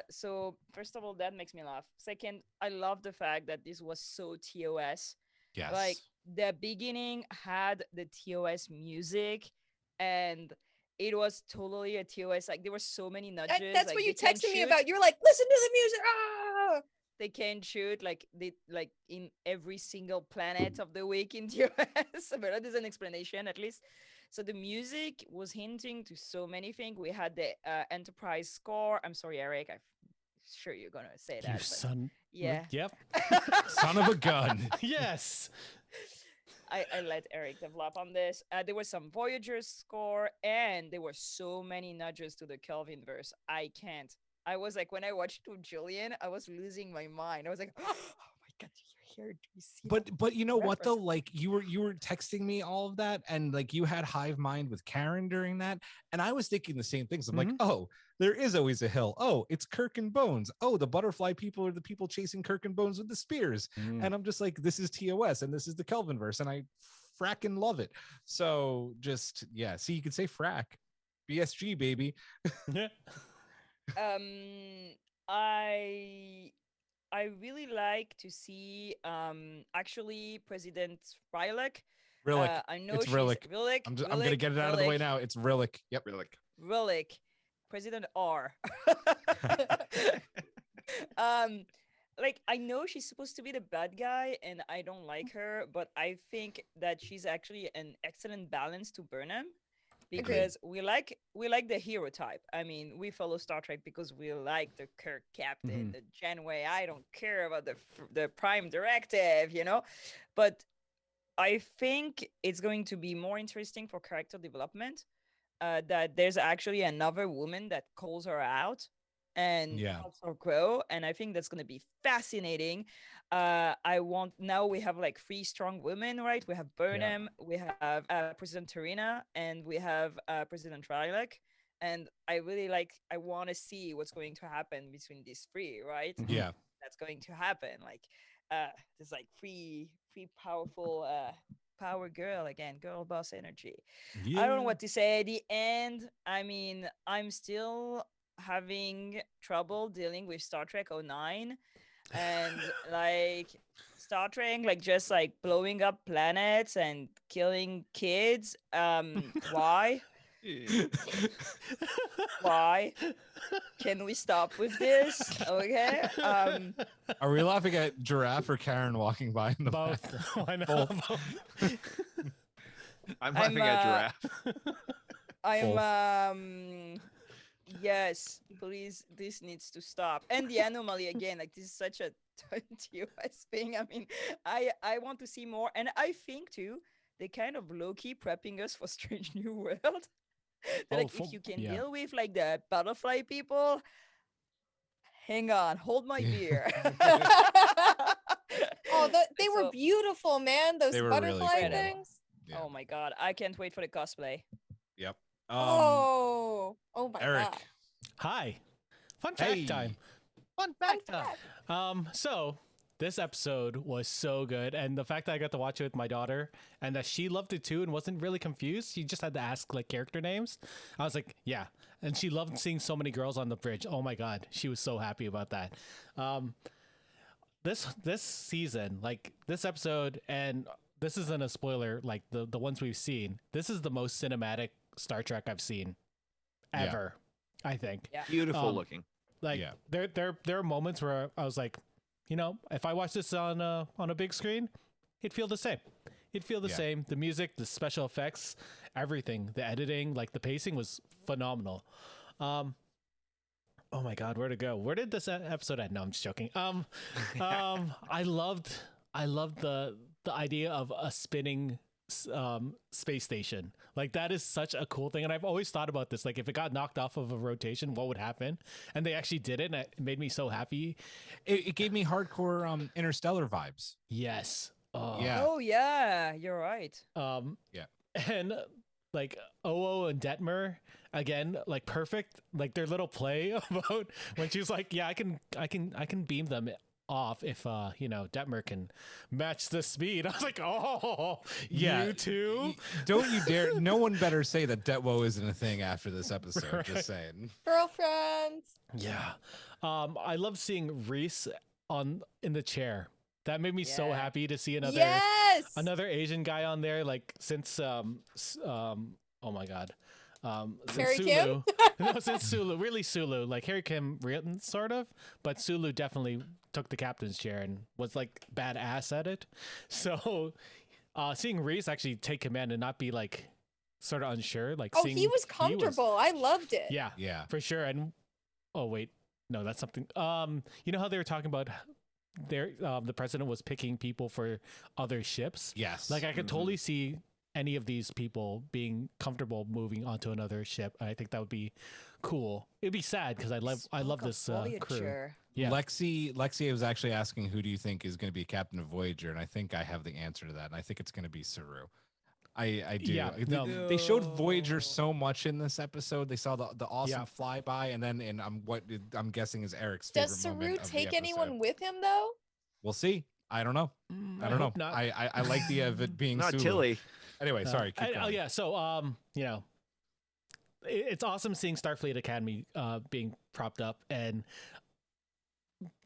So first of all, that makes me laugh. Second, I love the fact that this was so TOS. Yes. Like the beginning had the TOS music and it was totally a TOS. Like there were so many nudges. That's like, what you they can't texted me shoot. about. You're like, listen to the music. Ah! They can shoot like they like in every single planet of the week in TOS. But that is an explanation at least. So the music was hinting to so many things. We had the Enterprise score. I'm sorry, Eric. I'm sure you're gonna say that. You but son. yeah. Yep. Son of a gun. Yes. I let Eric develop on this. There was some Voyager score, and there were so many nudges to the Kelvin verse. I can't. I was like, when I watched it with Julian, I was losing my mind. I was like, oh my god, you're here. Do you see? that But you know what though? reference?" Like you were texting me all of that, and like you had hive mind with Karen during that, and I was thinking the same things. I'm like, oh, there is always a hill. Oh, it's Kirk and Bones. Oh, the butterfly people are the people chasing Kirk and Bones with the spears. And I'm just like, this is TOS, and this is the Kelvin verse, and I fracking love it. So just yeah, see, you could say frack, BSG baby. Yeah. I really like to see actually President Rilek. Rilek. I know It's she's Rilek. Rilek. I'm gonna get it out of the way now. It's Rilek. Yep. Really. Rilek. President R. Like I know she's supposed to be the bad guy and I don't like her, but I think that she's actually an excellent balance to Burnham because we like the hero type. I mean, we follow Star Trek because we like the Kirk captain, the Janeway. I don't care about the Prime Directive, you know. But I think it's going to be more interesting for character development. That there's actually another woman that calls her out and helps her grow, and I think that's going to be fascinating. Now we have like 3 strong women, right? We have Burnham, we have President Tarina, and we have President Rilek, and I want to see what's going to happen between these 3, right? Yeah, that's going to happen. Like there's like three powerful power girl again, girl boss energy. I don't know what to say at the end. I mean, I'm still having trouble dealing with Star Trek 09 and like Star Trek like just like blowing up planets and killing kids. Why? Why? Can we stop with this? Okay. Are we laughing at Giraffe or Karen walking by in the Both. back? Why not? Both. I'm laughing at giraffe. I'm yes, please, this needs to stop. And the anomaly again, like this is such a TOS thing. I mean, I want to see more, and I think too they kind of low-key prepping us for Strange New World. Like if you can deal with like the butterfly people, hang on, hold my beer. Oh, they were beautiful, man. Those butterfly really cool. things. Yeah. Oh my god, I can't wait for the cosplay. Yep. Oh my Eric. god. Hi. Fun fact time. Fun fact time. So this episode was so good, and the fact that I got to watch it with my daughter and that she loved it too and wasn't really confused, she just had to ask like character names. I was like, yeah. And she loved seeing so many girls on the bridge. Oh my god, she was so happy about that. This season, like this episode, and this isn't a spoiler, like the ones we've seen, this is the most cinematic Star Trek I've seen ever, I think. Yeah. Beautiful looking. Like there are moments where I was like, you know, if I watch this on a big screen, it'd feel the same. It'd feel the same. The music, the special effects, everything, the editing, like the pacing was phenomenal. oh my God, where to go? Where did this episode end? No, I'm just joking. I loved the idea of a spinning space station. Like that is such a cool thing, and I've always thought about this. Like if it got knocked off of a rotation, what would happen? And they actually did it, and it made me so happy. It gave me hardcore Interstellar vibes. Yes. Yeah. Oh yeah, you're right. Yeah. And like Oo and Detmer again, like perfect. Like their little play about when she's like, yeah, I can beam them off if Detmer can match the speed. I was like, oh yeah, you too. Don't you dare. No one better say that Detwo isn't a thing after this episode. Right. Just saying. Girlfriends. Yeah. I love seeing Reese in the chair. That made me so Yeah. happy to see another Asian guy on there. Like since oh my God. Since Harry Kim? No, since Sulu, really Sulu, like Harry Kim, sort of, but Sulu definitely took the captain's chair and was like badass at it. So, seeing Reese actually take command and not be like sort of unsure, like He was comfortable. I loved it. Yeah, for sure. And oh wait, no, that's something. You know how they were talking about the president was picking people for other ships. Yes. Like I could totally see any of these people being comfortable moving onto another ship. I think that would be cool. It'd be sad because I love this crew. Voyager. Yeah. Lexi was actually asking who do you think is going to be captain of Voyager, and I think I have the answer to that. And I think it's going to be Saru. I do. Yeah, They showed Voyager so much in this episode. They saw the awesome flyby, and then what I'm guessing is Eric's favorite Does moment Saru of the take anyone episode. with him though? We'll see. I don't know. I don't know. hope not. I like the of it being Not Sulu. Tilly. Anyway, sorry. Keep going. Yeah. So it's awesome seeing Starfleet Academy being propped up, and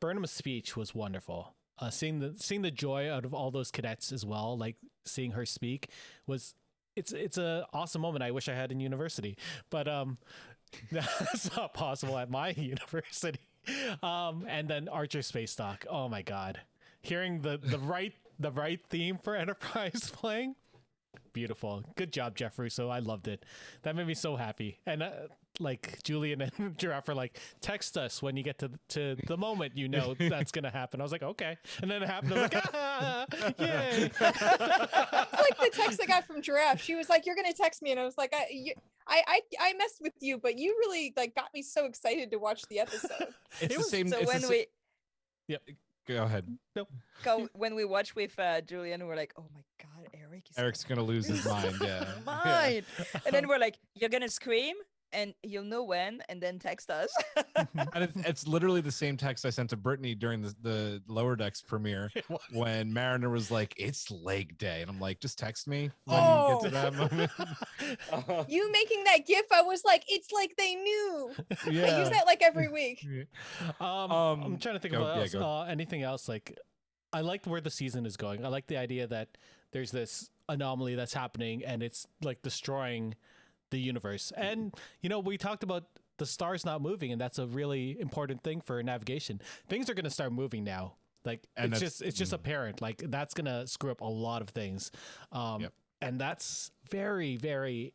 Burnham's speech was wonderful. Seeing the joy out of all those cadets as well, like seeing her speak it's a awesome moment. I wish I had in university, but that's not possible at my university. And then Archer Space Dock. Oh my God, hearing the right theme for Enterprise playing. Beautiful. Good job, Jeff Russo. I loved it. That made me so happy. And like Julian and Giraffe are like, text us when you get to the moment that's gonna happen. I was like, okay. And then it happened. I was like, yay. It's like the text I got from Giraffe. She was like, "You're gonna text me," and I was like, I messed with you, but you really like got me so excited to watch the episode. It's the same. So it's when the we Yep. Go ahead. when we watch with Julian, we're like, oh my God, Eric's gonna lose his mind. Yeah. Mind. And then we're like, you're gonna scream, and you'll know when, and then text us. And it's literally the same text I sent to Brittany during the Lower Decks premiere when Mariner was like, "It's leg day," and I'm like, "Just text me when you get to that moment." You making that gif, I was like, it's like they knew. Yeah. I use that like every week. I'm trying to think of go. anything else. Like, I liked where the season is going. I like the idea that there's this anomaly that's happening and it's like destroying the universe. And we talked about the stars not moving, and that's a really important thing for navigation. Things are going to start moving now. Like, and it's just apparent. Like, that's going to screw up a lot of things. And that's very, very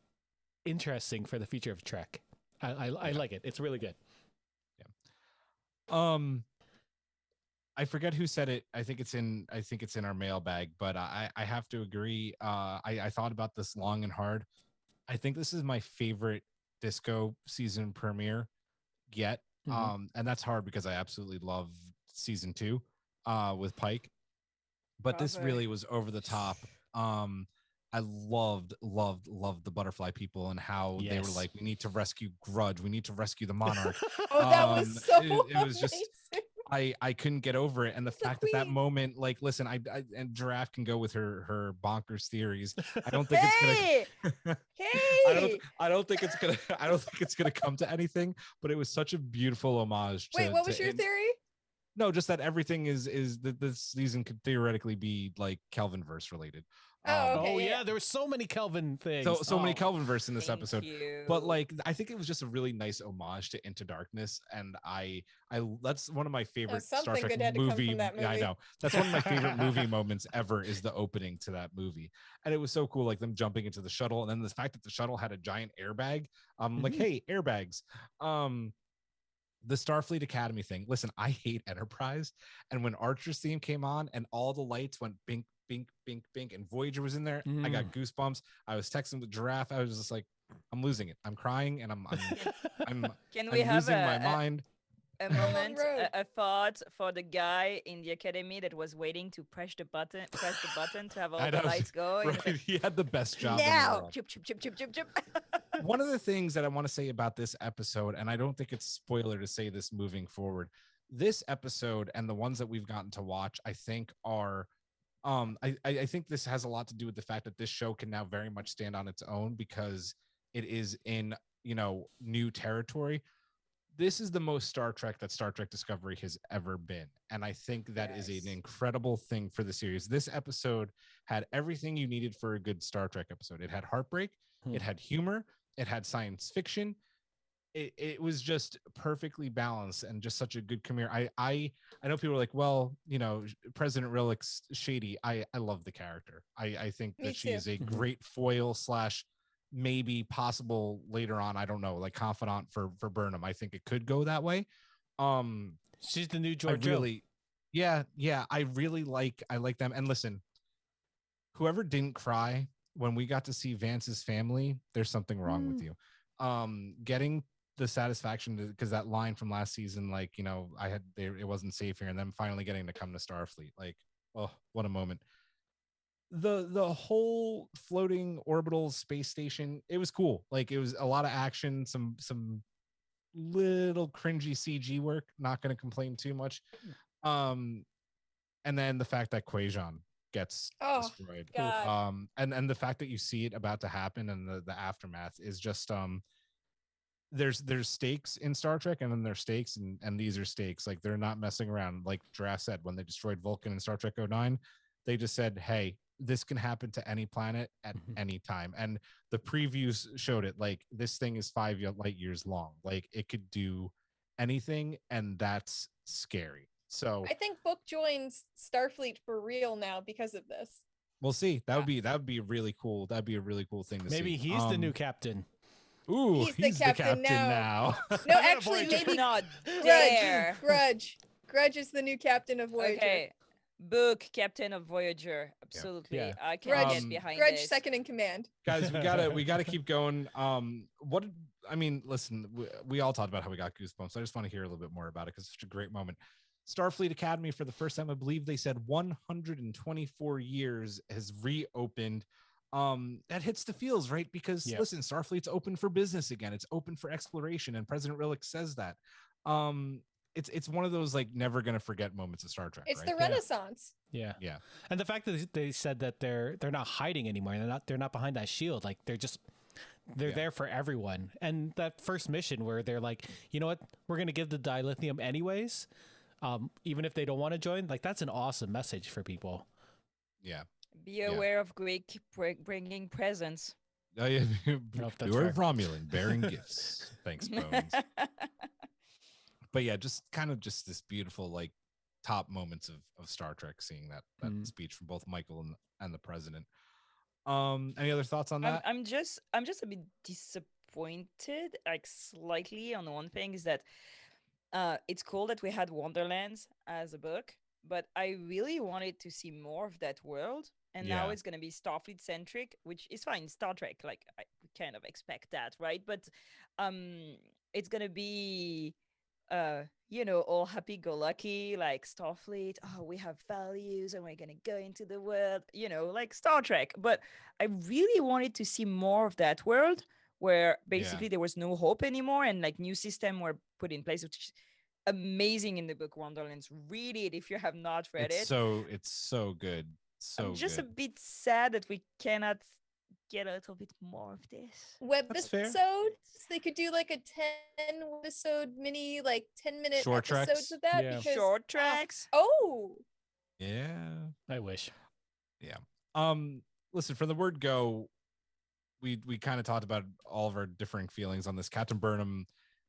interesting for the future of Trek. I like it. It's really good. Yeah. I forget who said it. I think it's in our mailbag, but I have to agree. I thought about this long and hard. I think this is my favorite Disco season premiere yet. And that's hard because I absolutely love season 2 with Pike. But this really was over the top. I loved the butterfly people and how they were like, we need to rescue Grudge, we need to rescue the Monarch. That was so it was just I couldn't get over it. And the fact that moment, like, listen, I and Giraffe can go with her bonkers theories. I don't think it's gonna I don't think it's gonna come to anything, but it was such a beautiful homage to, wait, what was your theory? No, just that everything is that this season could theoretically be like Kelvinverse related. Okay, there were so many Kelvin things. So many Kelvinverse in this Thank episode. you. But like, I think it was just a really nice homage to Into Darkness, and I that's one of my favorite Star Trek movie. Yeah, I know that's one of my favorite movie moments ever. Is the opening to that movie, and it was so cool, like them jumping into the shuttle, and then the fact that the shuttle had a giant airbag. Like, hey, airbags. the Starfleet Academy thing. Listen, I hate Enterprise, and when Archer's theme came on and all the lights went bink, bink, bink, bink, and Voyager was in there, I got goosebumps. I was texting the Giraffe. I was just like, I'm losing it. I'm crying, and I'm Can I'm we have losing my mind. a Long moment, road. a thought for the guy in the academy that was waiting to press the button to have all I the know, lights go. And Right? it's like, He had the best job in the now, world. chip, chip, chip, chip, chip, chip. One of the things that I want to say about this episode, and I don't think it's spoiler to say this moving forward, this episode and the ones that we've gotten to watch, I think are I think this has a lot to do with the fact that this show can now very much stand on its own because it is in, new territory. This is the most Star Trek that Star Trek Discovery has ever been. And I think that is an incredible thing for the series. This episode had everything you needed for a good Star Trek episode. It had heartbreak, it had humor, it had science fiction. It was just perfectly balanced and just such a good premiere. I know people are like, well, President Rillick's shady. I love the character. I think Me that she too. is a great foil / maybe possible later on, I don't know, like confidant for Burnham. I think it could go that way. She's the new George. Yeah, I like them. And listen, whoever didn't cry when we got to see Vance's family, there's something wrong with you. Getting the satisfaction because that line from last season, like, it wasn't safe here, and then finally getting to come to Starfleet, like, oh, what a moment. The whole floating orbital space station, it was cool. Like, it was a lot of action, some little cringy CG work, not going to complain too much. And then the fact that Quajon gets destroyed, God. and the fact that you see it about to happen and the aftermath is just there's stakes in Star Trek, and then there's stakes, and these are stakes. Like, they're not messing around. Like Giraffe said, when they destroyed Vulcan in Star Trek 09, they just said, hey, this can happen to any planet at any time. And the previews showed it. Like, this thing is 5 light years long. Like, it could do anything, and that's scary. So I think Book joins Starfleet for real now because of this. we'll see. That would be really cool. That'd be a really cool thing to see. Maybe he's the new captain. Ooh, He's the captain now. No, actually, Voyager. maybe Not dare. Grudge is the new captain of Voyager. Okay. Book Captain of Voyager. Absolutely. Yeah. I can Grudge, get behind Grudge this. second in command. Guys, we gotta keep going. Listen, we all talked about how we got goosebumps. I just want to hear a little bit more about it because it's such a great moment. Starfleet Academy, for the first time, I believe they said 124 years, has reopened. That hits the feels, right? Because listen, Starfleet's open for business again. It's open for exploration, and President Rillick says that. It's one of those, like, never gonna forget moments of Star Trek. It's right? the Renaissance. Yeah. Yeah. And the fact that they said that they're not hiding anymore. They're not behind that shield. Like, they're there for everyone. And that first mission where they're like, you know what, we're gonna give the dilithium anyways, even if they don't want to join. Like, that's an awesome message for people. Yeah. Be aware of Greek bringing presents. Oh yeah. That's You're a fair. Romulan bearing gifts. Thanks, Bones. But yeah, just this beautiful, like, top moments of Star Trek, seeing that speech from both Michael and the president. Any other thoughts on that? I'm just a bit disappointed, like, slightly, on one thing, is that it's cool that we had Wonderlands as a book, but I really wanted to see more of that world. And now it's going to be Starfleet centric, which is fine. Star Trek, like, I kind of expect that, right? But it's going to be all happy-go-lucky, like Starfleet. Oh, we have values and we're gonna go into the world, like Star Trek. But I really wanted to see more of that world where basically there was no hope anymore, and like new system were put in place, which is amazing in the book Wonderlands. Read it if you have not read it. It's so good. I'm just a bit sad that we cannot get a little bit more of this. Webisodes. They could do like a 10 episode mini, like 10-minute Short episodes tracks? of that. Yeah. Because, Short tracks. Yeah. I wish. Yeah. Listen, from the word go, we kind of talked about all of our differing feelings on this. Captain Burnham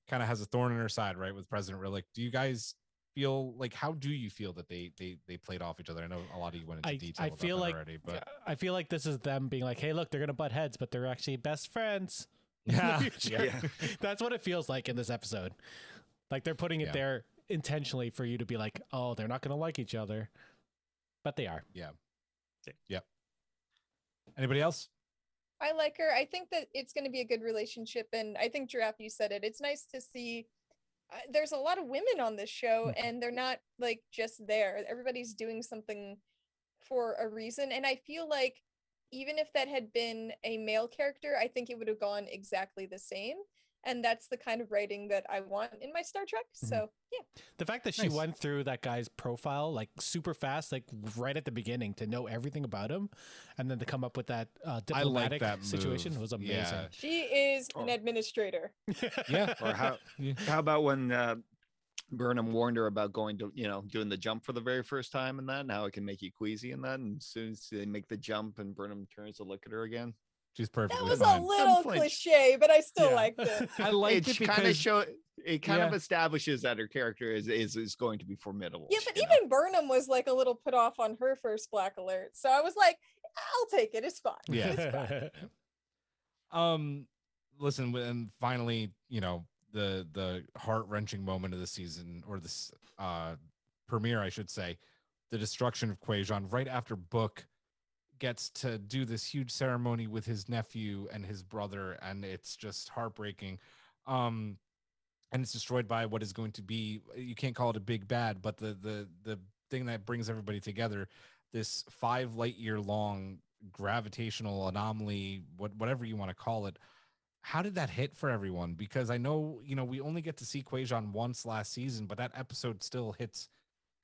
kind of has a thorn in her side, right, with President Rillick. Do you guys feel like, how do you feel that they played off each other? I know a lot of you went into detail about that already, but I feel like this is them being like, hey, look, they're gonna butt heads, but they're actually best friends. Yeah. That's what it feels like in this episode. Like they're putting it Yeah. there intentionally for you to be like, oh, they're not going to like each other, but they are. Yeah. Yep. Anybody else? I like her. I think that it's going to be a good relationship. And I think, Giraffe, you said it. It's nice to see there's a lot of women on this show, and they're not like just there. Everybody's doing something for a reason. And I feel like even if that had been a male character, I think it would have gone exactly the same. And that's the kind of writing that I want in my Star Trek. So, yeah. The fact that she Nice. went through that guy's profile like super fast, like right at the beginning, to know everything about him, and then to come up with that diplomatic that situation move. was amazing. Yeah. She is an administrator. Yeah. Or how about when Burnham warned her about going to, doing the jump for the very first time and that, and how it can make you queasy and that. And as soon as they make the jump and Burnham turns to look at her again, She's That perfectly was fine. a little flinch. cliche, but I still Yeah. liked it. I liked it it kind of because kind of establishes that her character is going to be formidable. Yeah, but you know? even Burnham was like a little put off on her first Black Alert. So I was like, I'll take it. It's fine. Yeah. It's fine. Listen, and finally, the heart-wrenching moment of the season, or this premiere, I should say, the destruction of Quajon right after Book gets to do this huge ceremony with his nephew and his brother, and it's just heartbreaking. And it's destroyed by what is going to be, you can't call it a big bad, but the thing that brings everybody together, this 5 light-year long gravitational anomaly, whatever you want to call it. How did that hit for everyone? Because I know, we only get to see Quajon once last season, but that episode still hits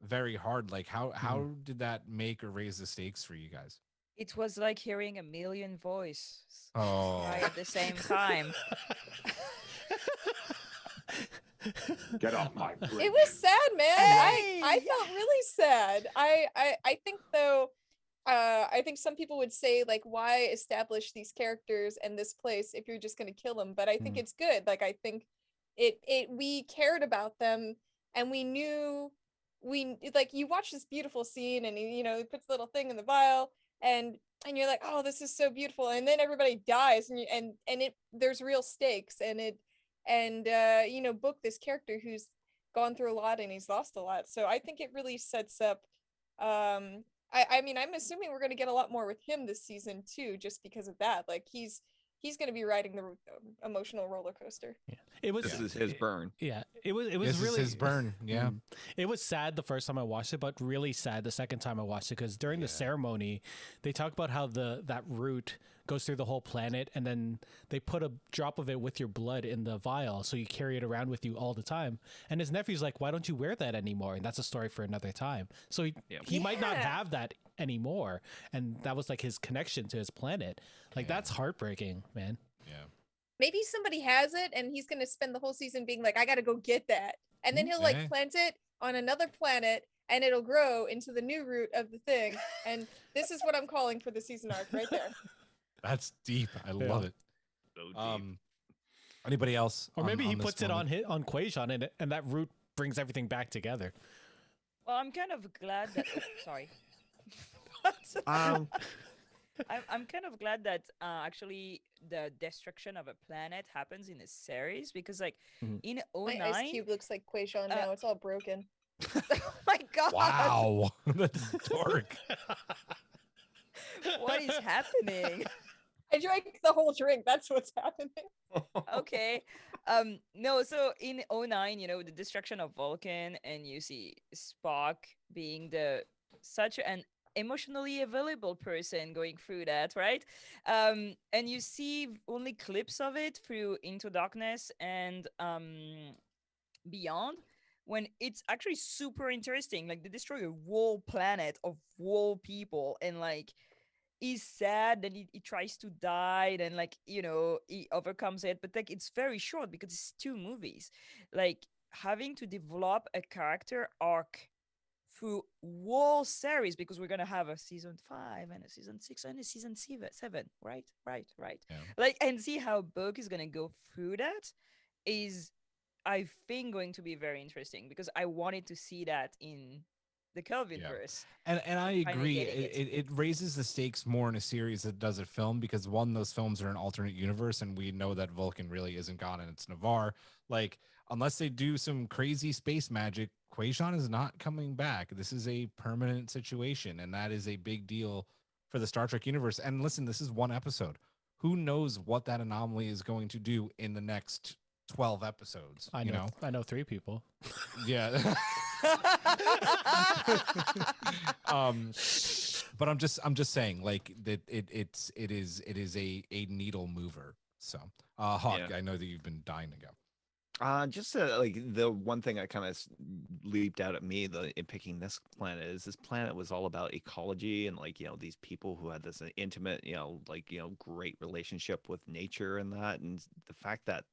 very hard. Like how did that make or raise the stakes for you guys? It was like hearing a million voices Oh, right at the same time. Get off my bridge. It was sad, man. Hey! I felt really sad. I think though, I think some people would say like, why establish these characters and this place if you're just gonna kill them? But I think it's good. Like I think we cared about them, and we knew like you watch this beautiful scene, and he puts the little thing in the vial, and you're like, oh, this is so beautiful, and then everybody dies, and there's real stakes, and Book, this character who's gone through a lot and he's lost a lot. So I think it really sets up I mean, I'm assuming we're going to get a lot more with him this season too, just because of that. Like he's going to be riding the emotional roller coaster. Yeah. It was This is his burn. Yeah, it was this really is his burn. Yeah. It was sad the first time I watched it, but really sad the second time I watched it, because during the ceremony, they talk about how that root goes through the whole planet, and then they put a drop of it with your blood in the vial, so you carry it around with you all the time. And his nephew's like, "Why don't you wear that anymore?" And that's a story for another time. So he might not have that anymore, and that was like his connection to his planet. Like that's heartbreaking, man. Yeah. Maybe somebody has it and he's going to spend the whole season being like, I got to go get that. And then he'll like plant it on another planet, and it'll grow into the new root of the thing. And this is what I'm calling for the season arc right there. That's deep. I love it. So deep. Anybody else? Or maybe he this puts it moment? on Quajon, and that root brings everything back together. Well, I'm kind of glad that. Sorry. I'm kind of glad that actually the destruction of a planet happens in a series, because like in My 09 ice cube looks like Quajon now. It's all broken. oh my god, Wow. That's dark. what is happening? I drank the whole drink. That's what's happening. Okay. No, so in 09, the destruction of Vulcan, and you see Spock being such an emotionally available person going through that, right? And you see only clips of it through Into Darkness and Beyond, when it's actually super interesting. Like they destroy a whole planet of whole people, and like he's sad, and he tries to die, and like he overcomes it, but like it's very short because it's 2 movies. Like having to develop a character arc through whole series, because we're gonna have a season 5 and a season 6 and a season 7, right? Yeah. Like, and see how Book is gonna go through that is, I think, going to be very interesting, because I wanted to see that in the Kelvinverse. And I Finally agree. getting it. It raises the stakes more in a series that does a film because one, those films are an alternate universe, and we know that Vulcan really isn't gone and it's Navarre. Like, unless they do some crazy space magic, Quajon is not coming back. This is a permanent situation, and that is a big deal for the Star Trek universe. And listen, this is one episode. Who knows what that anomaly is going to do in the next 12 episodes? I know 3 people. Yeah. But I'm just saying, like, that it is a needle mover. So Hawk, Yeah. I know that you've been dying to go. Just like the one thing that kind of leaped out at me in picking this planet is this planet was all about ecology and like, these people who had this intimate, great relationship with nature and that. And the fact that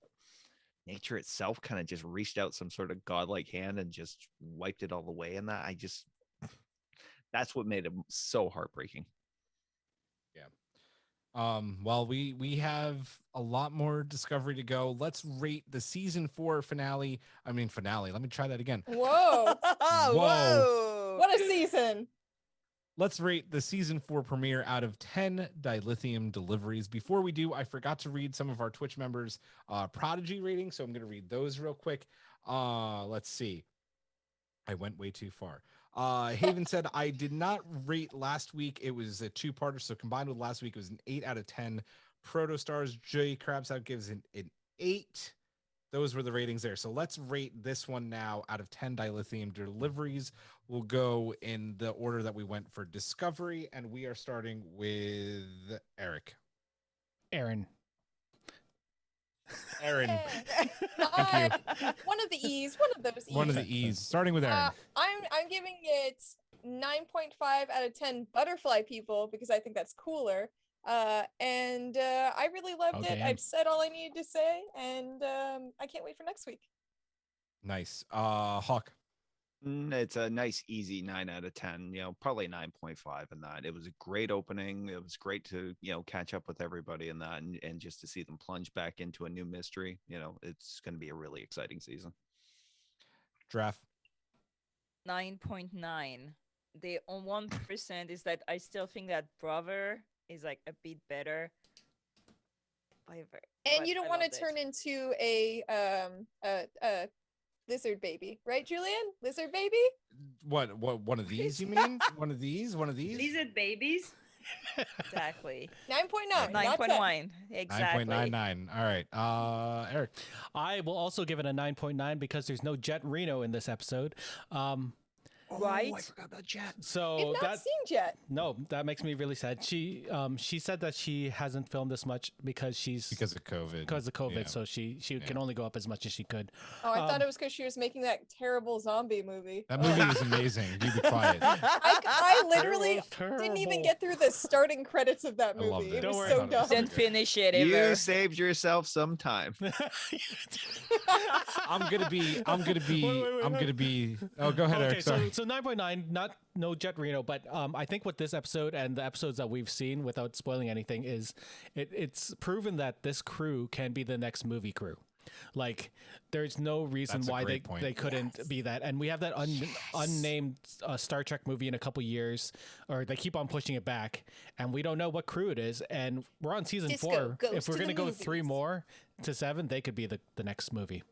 nature itself kind of just reached out some sort of godlike hand and just wiped it all away. And that's what made it so heartbreaking. Well, we have a lot more Discovery to go. Let's rate the season 4 finale. Let me try that again. Whoa. Whoa! What a season. Let's rate the season 4 premiere out of 10 dilithium deliveries. Before we do, I forgot to read some of our Twitch members' Prodigy ratings, so I'm going to read those real quick. Let's see. I went way too far. Haven said, I did not rate last week. It was a 2-parter, so combined with last week, it was an 8 out of 10. Protostars, J Crabs out gives an 8. Those were the ratings there. So let's rate this one now out of 10 dilithium deliveries. We'll go in the order that we went for Discovery, and we are starting with Eric. Aaron. Aaron. Thank you. One of the E's. One of those E's. One of the E's. Starting with Aaron. I'm giving it 9.5 out of 10 butterfly people because I think that's cooler. And I really loved it. I've said all I needed to say, and I can't wait for next week. Nice. Hawk. It's a nice, easy 9 out of 10. Probably 9.5 in that. It was a great opening. It was great to catch up with everybody in that, and just to see them plunge back into a new mystery. It's going to be a really exciting season. Draft. 9.9. The 1% is that I still think that Brother is like a bit better. And you don't want to turn into a lizard baby, right, Julian? Lizard baby? What one of these you mean? One of these? Lizard babies? Exactly. 9.9. 9.1. Exactly. 9.99. All right. Eric. I will also give it a 9.9 because there's no Jet Reno in this episode. Right? I forgot about Jet. So We've not seen Jet. No, that makes me really sad. She said that she hasn't filmed this much because of COVID. Yeah. So she can only go up as much as she could. Oh, I thought it was because she was making that terrible zombie movie. That movie was amazing. You be quiet. I literally Terrible. didn't even get through the starting credits of that I loved movie. it. It Don't was worry so about it. dumb. Didn't finish it You ever. saved yourself some time. I'm gonna be. Wait. Oh, go ahead, Okay, Eric. Sorry. so 9.9, no Jet Reno, but I think with this episode and the episodes that we've seen, without spoiling anything, is it's proven that this crew can be the next movie crew. Like, there's no reason That's a why great point. they couldn't be that. And we have that unnamed Star Trek movie in a couple years, or they keep on pushing it back, and we don't know what crew it is. And we're on season Disco 4. goes If we're to gonna the go 3 movies. more to 7, they could be the next movie.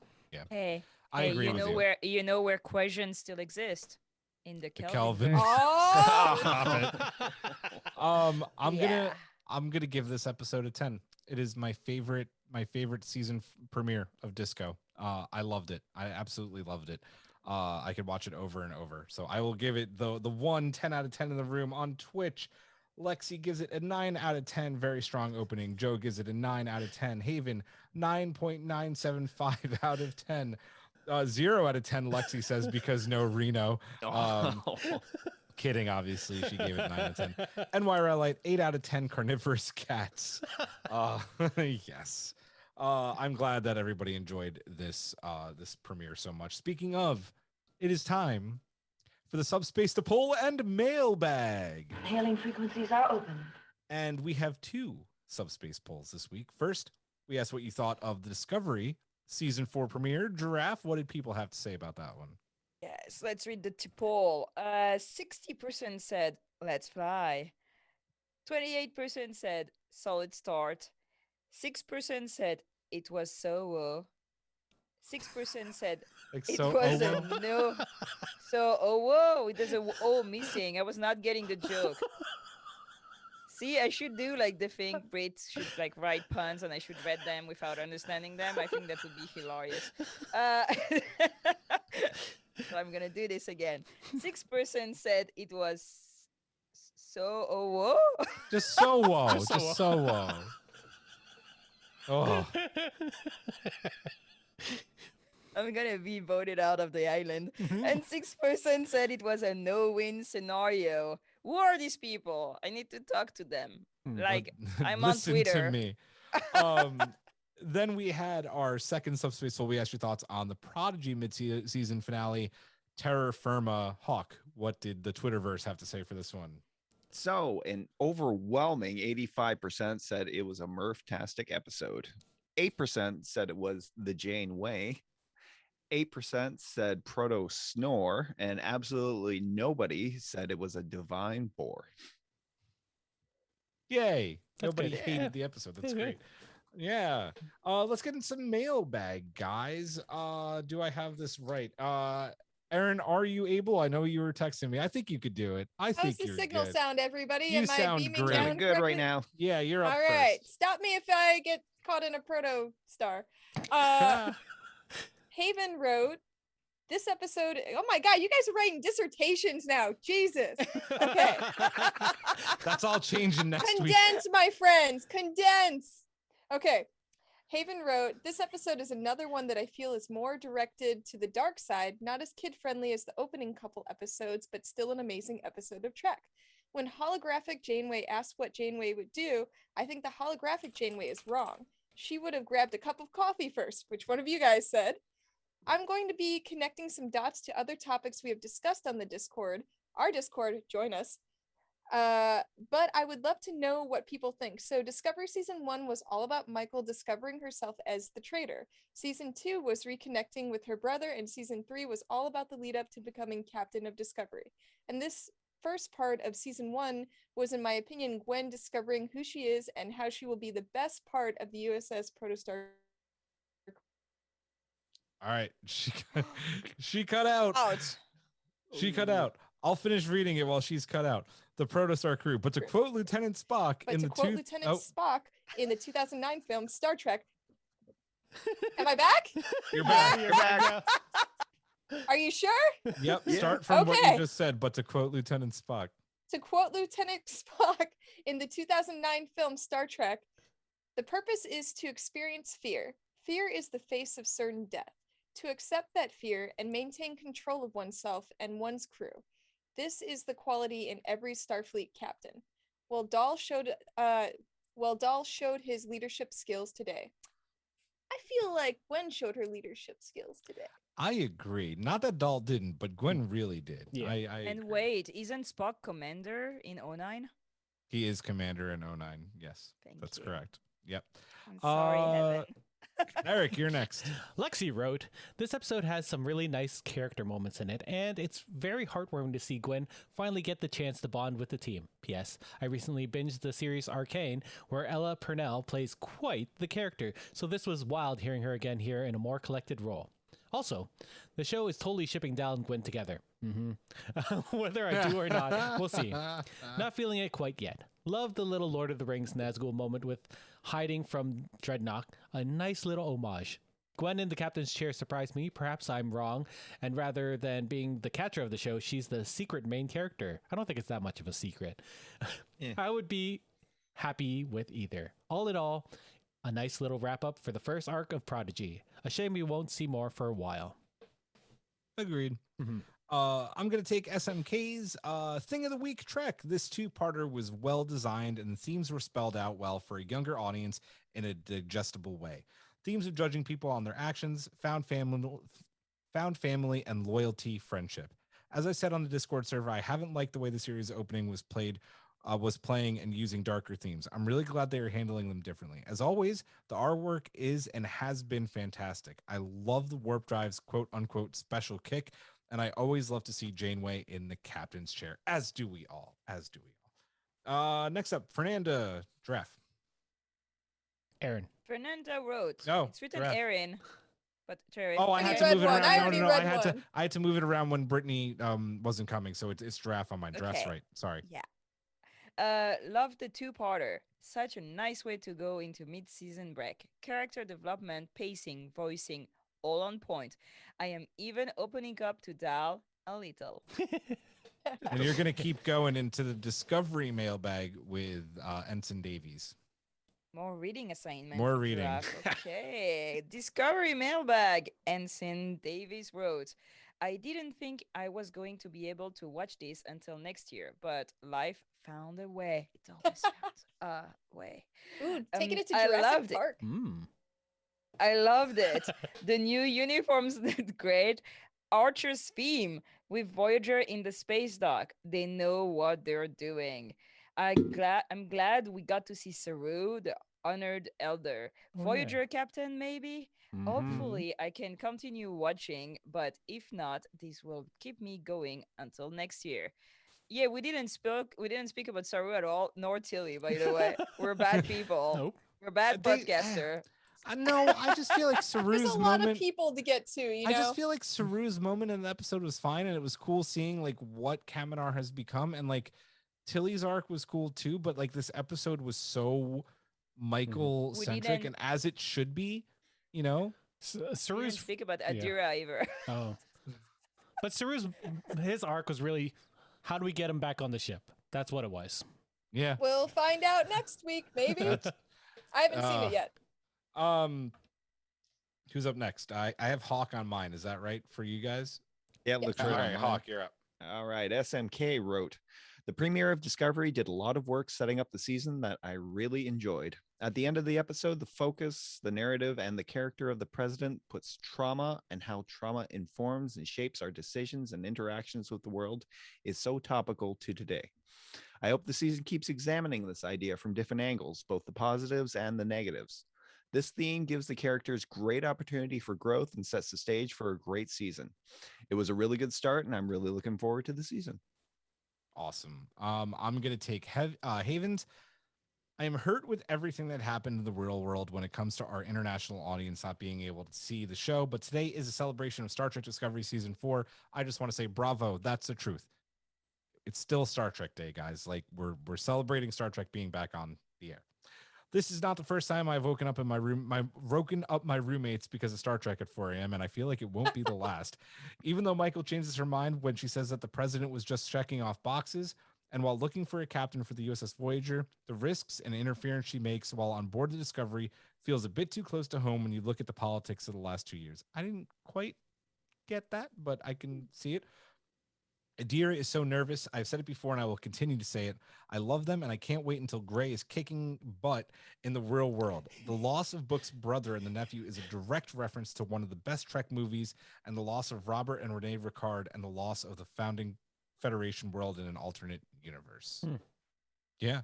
Hey, I agree with you. you know where questions still exist? In the Kelvin. Kelvin. Oh, Stop it. I'm gonna give this episode a 10. It is my favorite season premiere of Disco. I loved it. I absolutely loved it. I could watch it over and over. So I will give it the 10 out of 10 in the room on Twitch. Lexi gives it a 9 out of 10. Very strong opening. Joe gives it a 9 out of 10. Haven 9.975 out of 10. 0 out of 10. Lexi says because no Reno. Kidding, obviously. She gave it 9 out of 10. NYRLite 8 out of 10 carnivorous cats. Yes. I'm glad that everybody enjoyed this premiere so much. Speaking of, it is time for the subspace to pull and mailbag. Hailing frequencies are open. And we have 2 subspace polls this week. First, we asked what you thought of the Discovery season 4 premiere. Giraffe, what did people have to say about that one? yeah. So let's read the poll. 60% said let's fly. 28% said solid start. 6% said it was so. 6% said Like it so. was Oh, a no. So whoa, there's a O missing. I was not getting the joke. See, I should do like the thing Brits should like write puns and I should read them without understanding them. I think that would be hilarious. So I'm gonna do this again. 6% said it was so whoa. just so whoa. Just so Just so whoa. Oh, I'm gonna be voted out of the island. And 6% said it was a no-win scenario. Who are these people? I need to talk to them. Like I'm on listen Twitter. to me. Then we had our second subspace. We asked your thoughts on the Prodigy mid-season finale, Terror Firma Hawk. What did the Twitterverse have to say for this one? So an overwhelming 85% said it was a Murph-tastic episode. 8% said it was the Janeway. 8% said proto snore, and absolutely nobody said it was a divine bore. Yay! That's Nobody good. hated Yeah. the episode. That's Yeah, great. Yeah. Let's get in some mailbag, guys. Do I have this right? Aaron, are you able? I know you were texting me. I think you could do it. I How's think the you're signal good. sound, everybody? You Am I sound beaming great. down Sounding good right correctly? now. Yeah, you're up All right. first. Stop me if I get caught in a proto star. Haven wrote, this episode, oh my God, you guys are writing dissertations now. Jesus. Okay. That's all changing next week. Condense, my friends. Condense. Okay. Haven wrote, this episode is another one that I feel is more directed to the dark side, not as kid-friendly as the opening couple episodes, but still an amazing episode of Trek. When holographic Janeway asked what Janeway would do, I think the holographic Janeway is wrong. She would have grabbed a cup of coffee first, which one of you guys said. I'm going to be connecting some dots to other topics we have discussed on the Discord. Our Discord, join us. But I would love to know what people think. So Discovery Season 1 was all about Michael discovering herself as the traitor. Season 2 was reconnecting with her brother, and Season 3 was all about the lead up to becoming Captain of Discovery. And this first part of Season 1 was, in my opinion, Gwen discovering who she is and how she will be the best part of the USS Protostar. All right. She cut out. Ouch. She cut out. I'll finish reading it while she's cut out. The Protostar crew. But to quote Lieutenant Spock But in to the quote Lieutenant Spock in the 2009 film Star Trek. Am I back? You're back. You're back. Are you sure? Yep. Yeah. Start from what you Okay. just said, but to quote Lieutenant Spock. To quote Lieutenant Spock in the 2009 film Star Trek, the purpose is to experience fear. Fear is the face of certain death. To accept that fear and maintain control of oneself and one's crew. This is the quality in every Starfleet captain. Well, Dahl showed his leadership skills today. I feel like Gwen showed her leadership skills today. I agree. Not that Dahl didn't, but Gwen really did. Yeah. I And agree. wait, isn't Spock commander in 09? He is commander in 09. Yes, Thank that's you. correct. Yep. I'm sorry, Heaven. Eric, you're next. Lexi wrote, this episode has some really nice character moments in it, and it's very heartwarming to see Gwen finally get the chance to bond with the team. P.S. I recently binged the series Arcane, where Ella Purnell plays quite the character, so this was wild hearing her again here in a more collected role. Also, the show is totally shipping Dal and Gwen together. Whether I do or not, we'll see. Not feeling it quite yet. Love the little Lord of the Rings Nazgul moment with hiding from Dreadnought. A nice little homage. Gwen in the captain's chair surprised me. Perhaps I'm wrong. And rather than being the catcher of the show, she's the secret main character. I don't think it's that much of a secret. Yeah. I would be happy with either. All in all, a nice little wrap up for the first arc of Prodigy. A shame we won't see more for a while. Agreed. Mhm. I'm going to take SMK's Thing of the Week Trek. This two-parter was well designed and the themes were spelled out well for a younger audience in a digestible way. Themes of judging people on their actions, found family, and loyalty, friendship. As I said on the Discord server, I haven't liked the way the series opening was playing and using darker themes. I'm really glad they are handling them differently. As always, the artwork is and has been fantastic. I love the warp drive's quote unquote special kick. And I always love to see Janeway in the captain's chair, as do we all. Next up, Fernanda Draft. Aaron. Fernanda wrote. No, It's written Giraffe. Aaron, but Giraffe. Oh, I You had to read move it one. around. I No, already no, read I had to one. move it around when Brittany wasn't coming, so it's Draft on mine. Draft's Okay. right. Sorry. Yeah. Love the two-parter. Such a nice way to go into mid-season break. Character development, pacing, voicing, all on point. I am even opening up to Dal a little. And you're gonna keep going into the Discovery mailbag with Ensign Davies. More reading assignment. More for reading. Giraffe. Okay. Discovery mailbag. Ensign Davies wrote. I didn't think I was going to be able to watch this until next year, but life found a way. It always found a way. Ooh, taking it to I Jurassic loved it. Park. I loved it. The new uniforms looked great. Archer's theme with Voyager in the space dock. They know what they're doing. I'm glad we got to see Saru, the honored elder. Oh, yeah. Voyager captain, maybe? Mhm. Hopefully I can continue watching, but if not, this will keep me going until next year. Yeah, we didn't speak about Saru at all, nor Tilly, by the way. We're bad people. Nope. We're bad podcaster. No, I just feel like There's Saru's a lot moment. of people to get to, you know? I just feel like Saru's moment in the episode was fine, and it was cool seeing like what Kaminar has become, and like Tilly's arc was cool too. But like this episode was so Michael centric, didn't- and as it should be, you know. We didn't Saru's speak about Adira either. Oh. But Saru's his arc was really how do we get him back on the ship? That's what it was. Yeah. We'll find out next week, maybe. That's- I haven't seen it yet. Who's up next? I have Hawk on mine. Is that right for you guys? Yeah, it looks All right. right, on mine. Hawk, you're up. All right. SMK wrote, the premiere of Discovery did a lot of work setting up the season that I really enjoyed. At the end of the episode, the focus, the narrative, and the character of the president puts trauma and how trauma informs and shapes our decisions and interactions with the world is so topical to today. I hope the season keeps examining this idea from different angles, both the positives and the negatives. This theme gives the characters great opportunity for growth and sets the stage for a great season. It was a really good start, and I'm really looking forward to the season. Awesome. I'm gonna take Havens. I am hurt with everything that happened in the real world when it comes to our international audience not being able to see the show. But today is a celebration of Star Trek Discovery Season 4. I just want to say bravo. That's the truth. It's still Star Trek Day, guys. Like we're celebrating Star Trek being back on the air. This is not the first time I've woken up in my room, my roommates because of Star Trek at 4 a.m. and I feel like it won't be the last. Even though Michael changes her mind when she says that the president was just checking off boxes, and while looking for a captain for the USS Voyager, the risks and interference she makes while on board the Discovery feels a bit too close to home when you look at the politics of the last 2 years. I didn't quite get that, but I can see it. Adira is so nervous. I've said it before and I will continue to say it. I love them and I can't wait until Gray is kicking butt in the real world. The loss of Book's brother and the nephew is a direct reference to one of the best Trek movies, and the loss of Robert and Renee Ricard and the loss of the founding Federation world in an alternate universe. Yeah.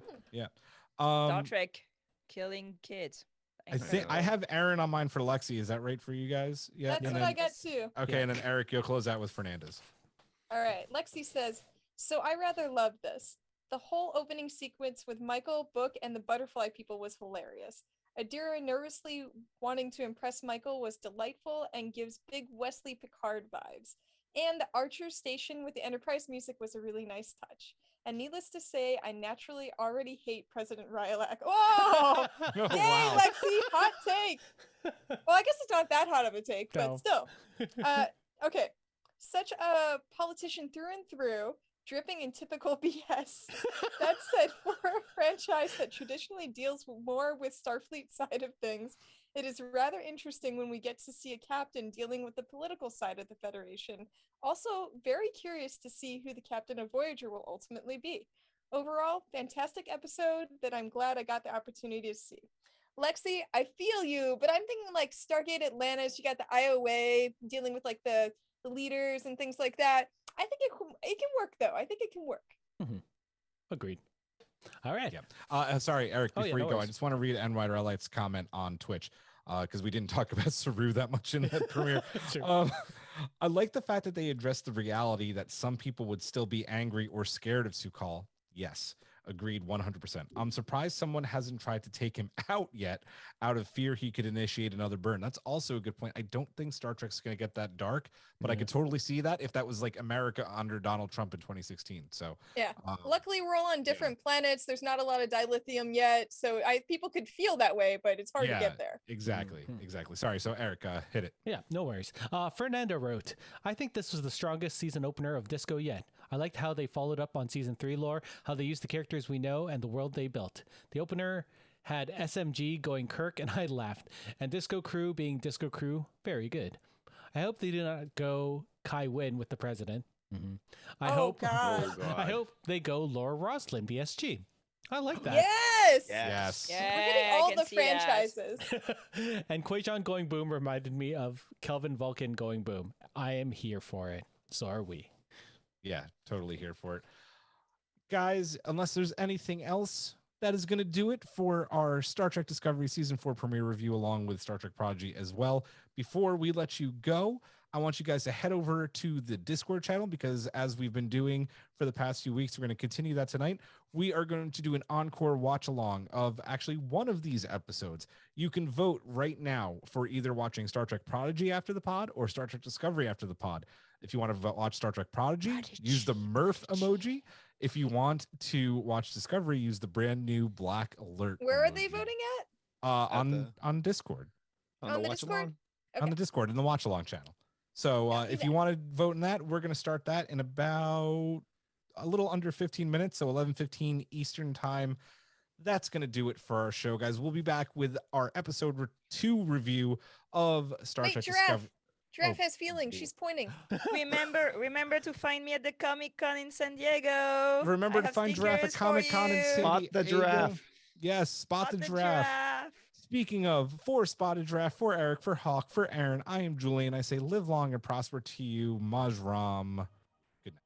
Star Trek killing kids. I think I have Aaron on mine for Lexi. Is that right for you guys? Yeah. That's and what then, I got too. Okay, and then Eric, you'll close out with Fernandez. All right. Lexi says, so I rather loved this. The whole opening sequence with Michael, Book, and the butterfly people was hilarious. Adira nervously wanting to impress Michael was delightful and gives big Wesley Picard vibes. And the Archer station with the Enterprise music was a really nice touch. And needless to say, I naturally already hate President Rylak. Oh, dang, wow. Lexi, hot take. Well, I guess it's not that hot of a take, but No. still. Okay. Such a politician through and through, dripping in typical BS. That said, for a franchise that traditionally deals more with Starfleet side of things, it is rather interesting when we get to see a captain dealing with the political side of the Federation. Also, very curious to see who the captain of Voyager will ultimately be. Overall, fantastic episode that I'm glad I got the opportunity to see. Lexi, I feel you, but I'm thinking like Stargate Atlantis, you got the IOA dealing with like the leaders and things like that. I think it can work though. I think it can work. Agreed. All right. Yeah. Sorry, Eric, Oh, before yeah, you no go, I worries. just want to read Enrider Elite's comment on Twitch because we didn't talk about Saru that much in that premiere. Sure. I like the fact that they addressed the reality that some people would still be angry or scared of Su'Kal. Yes, agreed 100%. I'm surprised someone hasn't tried to take him out yet out of fear he could initiate another burn. That's also a good point. I don't think Star Trek's going to get that dark, but I could totally see that if that was like America under Donald Trump in 2016. So Yeah. Luckily, we're all on different planets. There's not a lot of dilithium yet, so people could feel that way, but it's hard to get there. Exactly. Sorry. So Eric, hit it. Yeah, no worries. Fernando wrote, I think this was the strongest season opener of Disco yet. I liked how they followed up on season 3 lore, how they used the characters we know and the world they built. The opener had SMG going Kirk and I laughed, and Disco Crew being Disco Crew, very good. I hope they do not go Kai Wynn with the president. I hope they go Laura Roslin, BSG. I like that. Yes. Yeah, We're getting all the see that. franchises. And Quajon going boom reminded me of Kelvin Vulcan going boom. I am here for it. So are we. Yeah, totally here for it. Guys, unless there's anything else, that is going to do it for our Star Trek Discovery Season 4 premiere review, along with Star Trek Prodigy as well. Before we let you go, I want you guys to head over to the Discord channel, because as we've been doing for the past few weeks, we're going to continue that tonight. We are going to do an encore watch along of actually one of these episodes. You can vote right now for either watching Star Trek Prodigy after the pod or Star Trek Discovery after the pod. If you want to watch Star Trek Prodigy, use the Murph emoji. If you want to watch Discovery, use the brand new black alert. Where emoji. are they voting at? On Discord. On the Discord? On the Discord, in the watch along channel. So if you want to vote in that, we're going to start that in about a little under 15 minutes. So 11:15 Eastern time. That's going to do it for our show, guys. We'll be back with our episode 2 review of Star Trek Discovery. Giraffe has feelings. She's pointing. Remember to find me at the Comic-Con in San Diego. Remember to find Giraffe at Comic-Con in San Diego. Spot the giraffe. Yes, spot the giraffe. Speaking of, for Spotted Giraffe, for Eric, for Hawk, for Aaron, I am Julian. I say live long and prosper to you. Majram. Good night.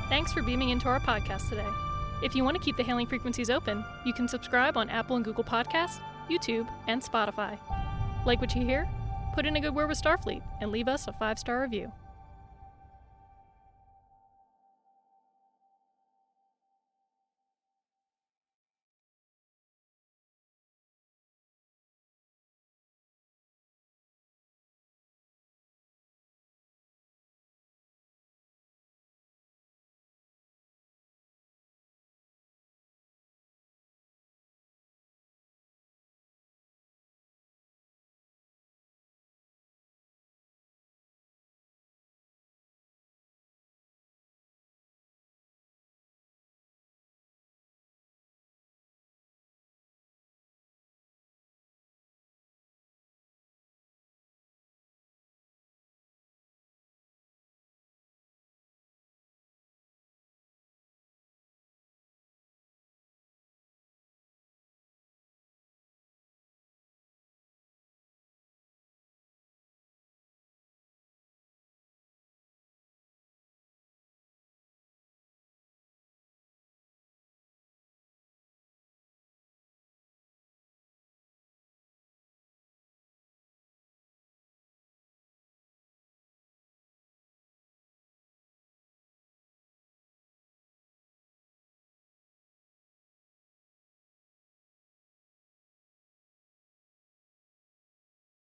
Thanks for beaming into our podcast today. If you want to keep the hailing frequencies open, you can subscribe on Apple and Google Podcasts, YouTube, and Spotify. Like what you hear? Put in a good word with Starfleet and leave us a 5-star review.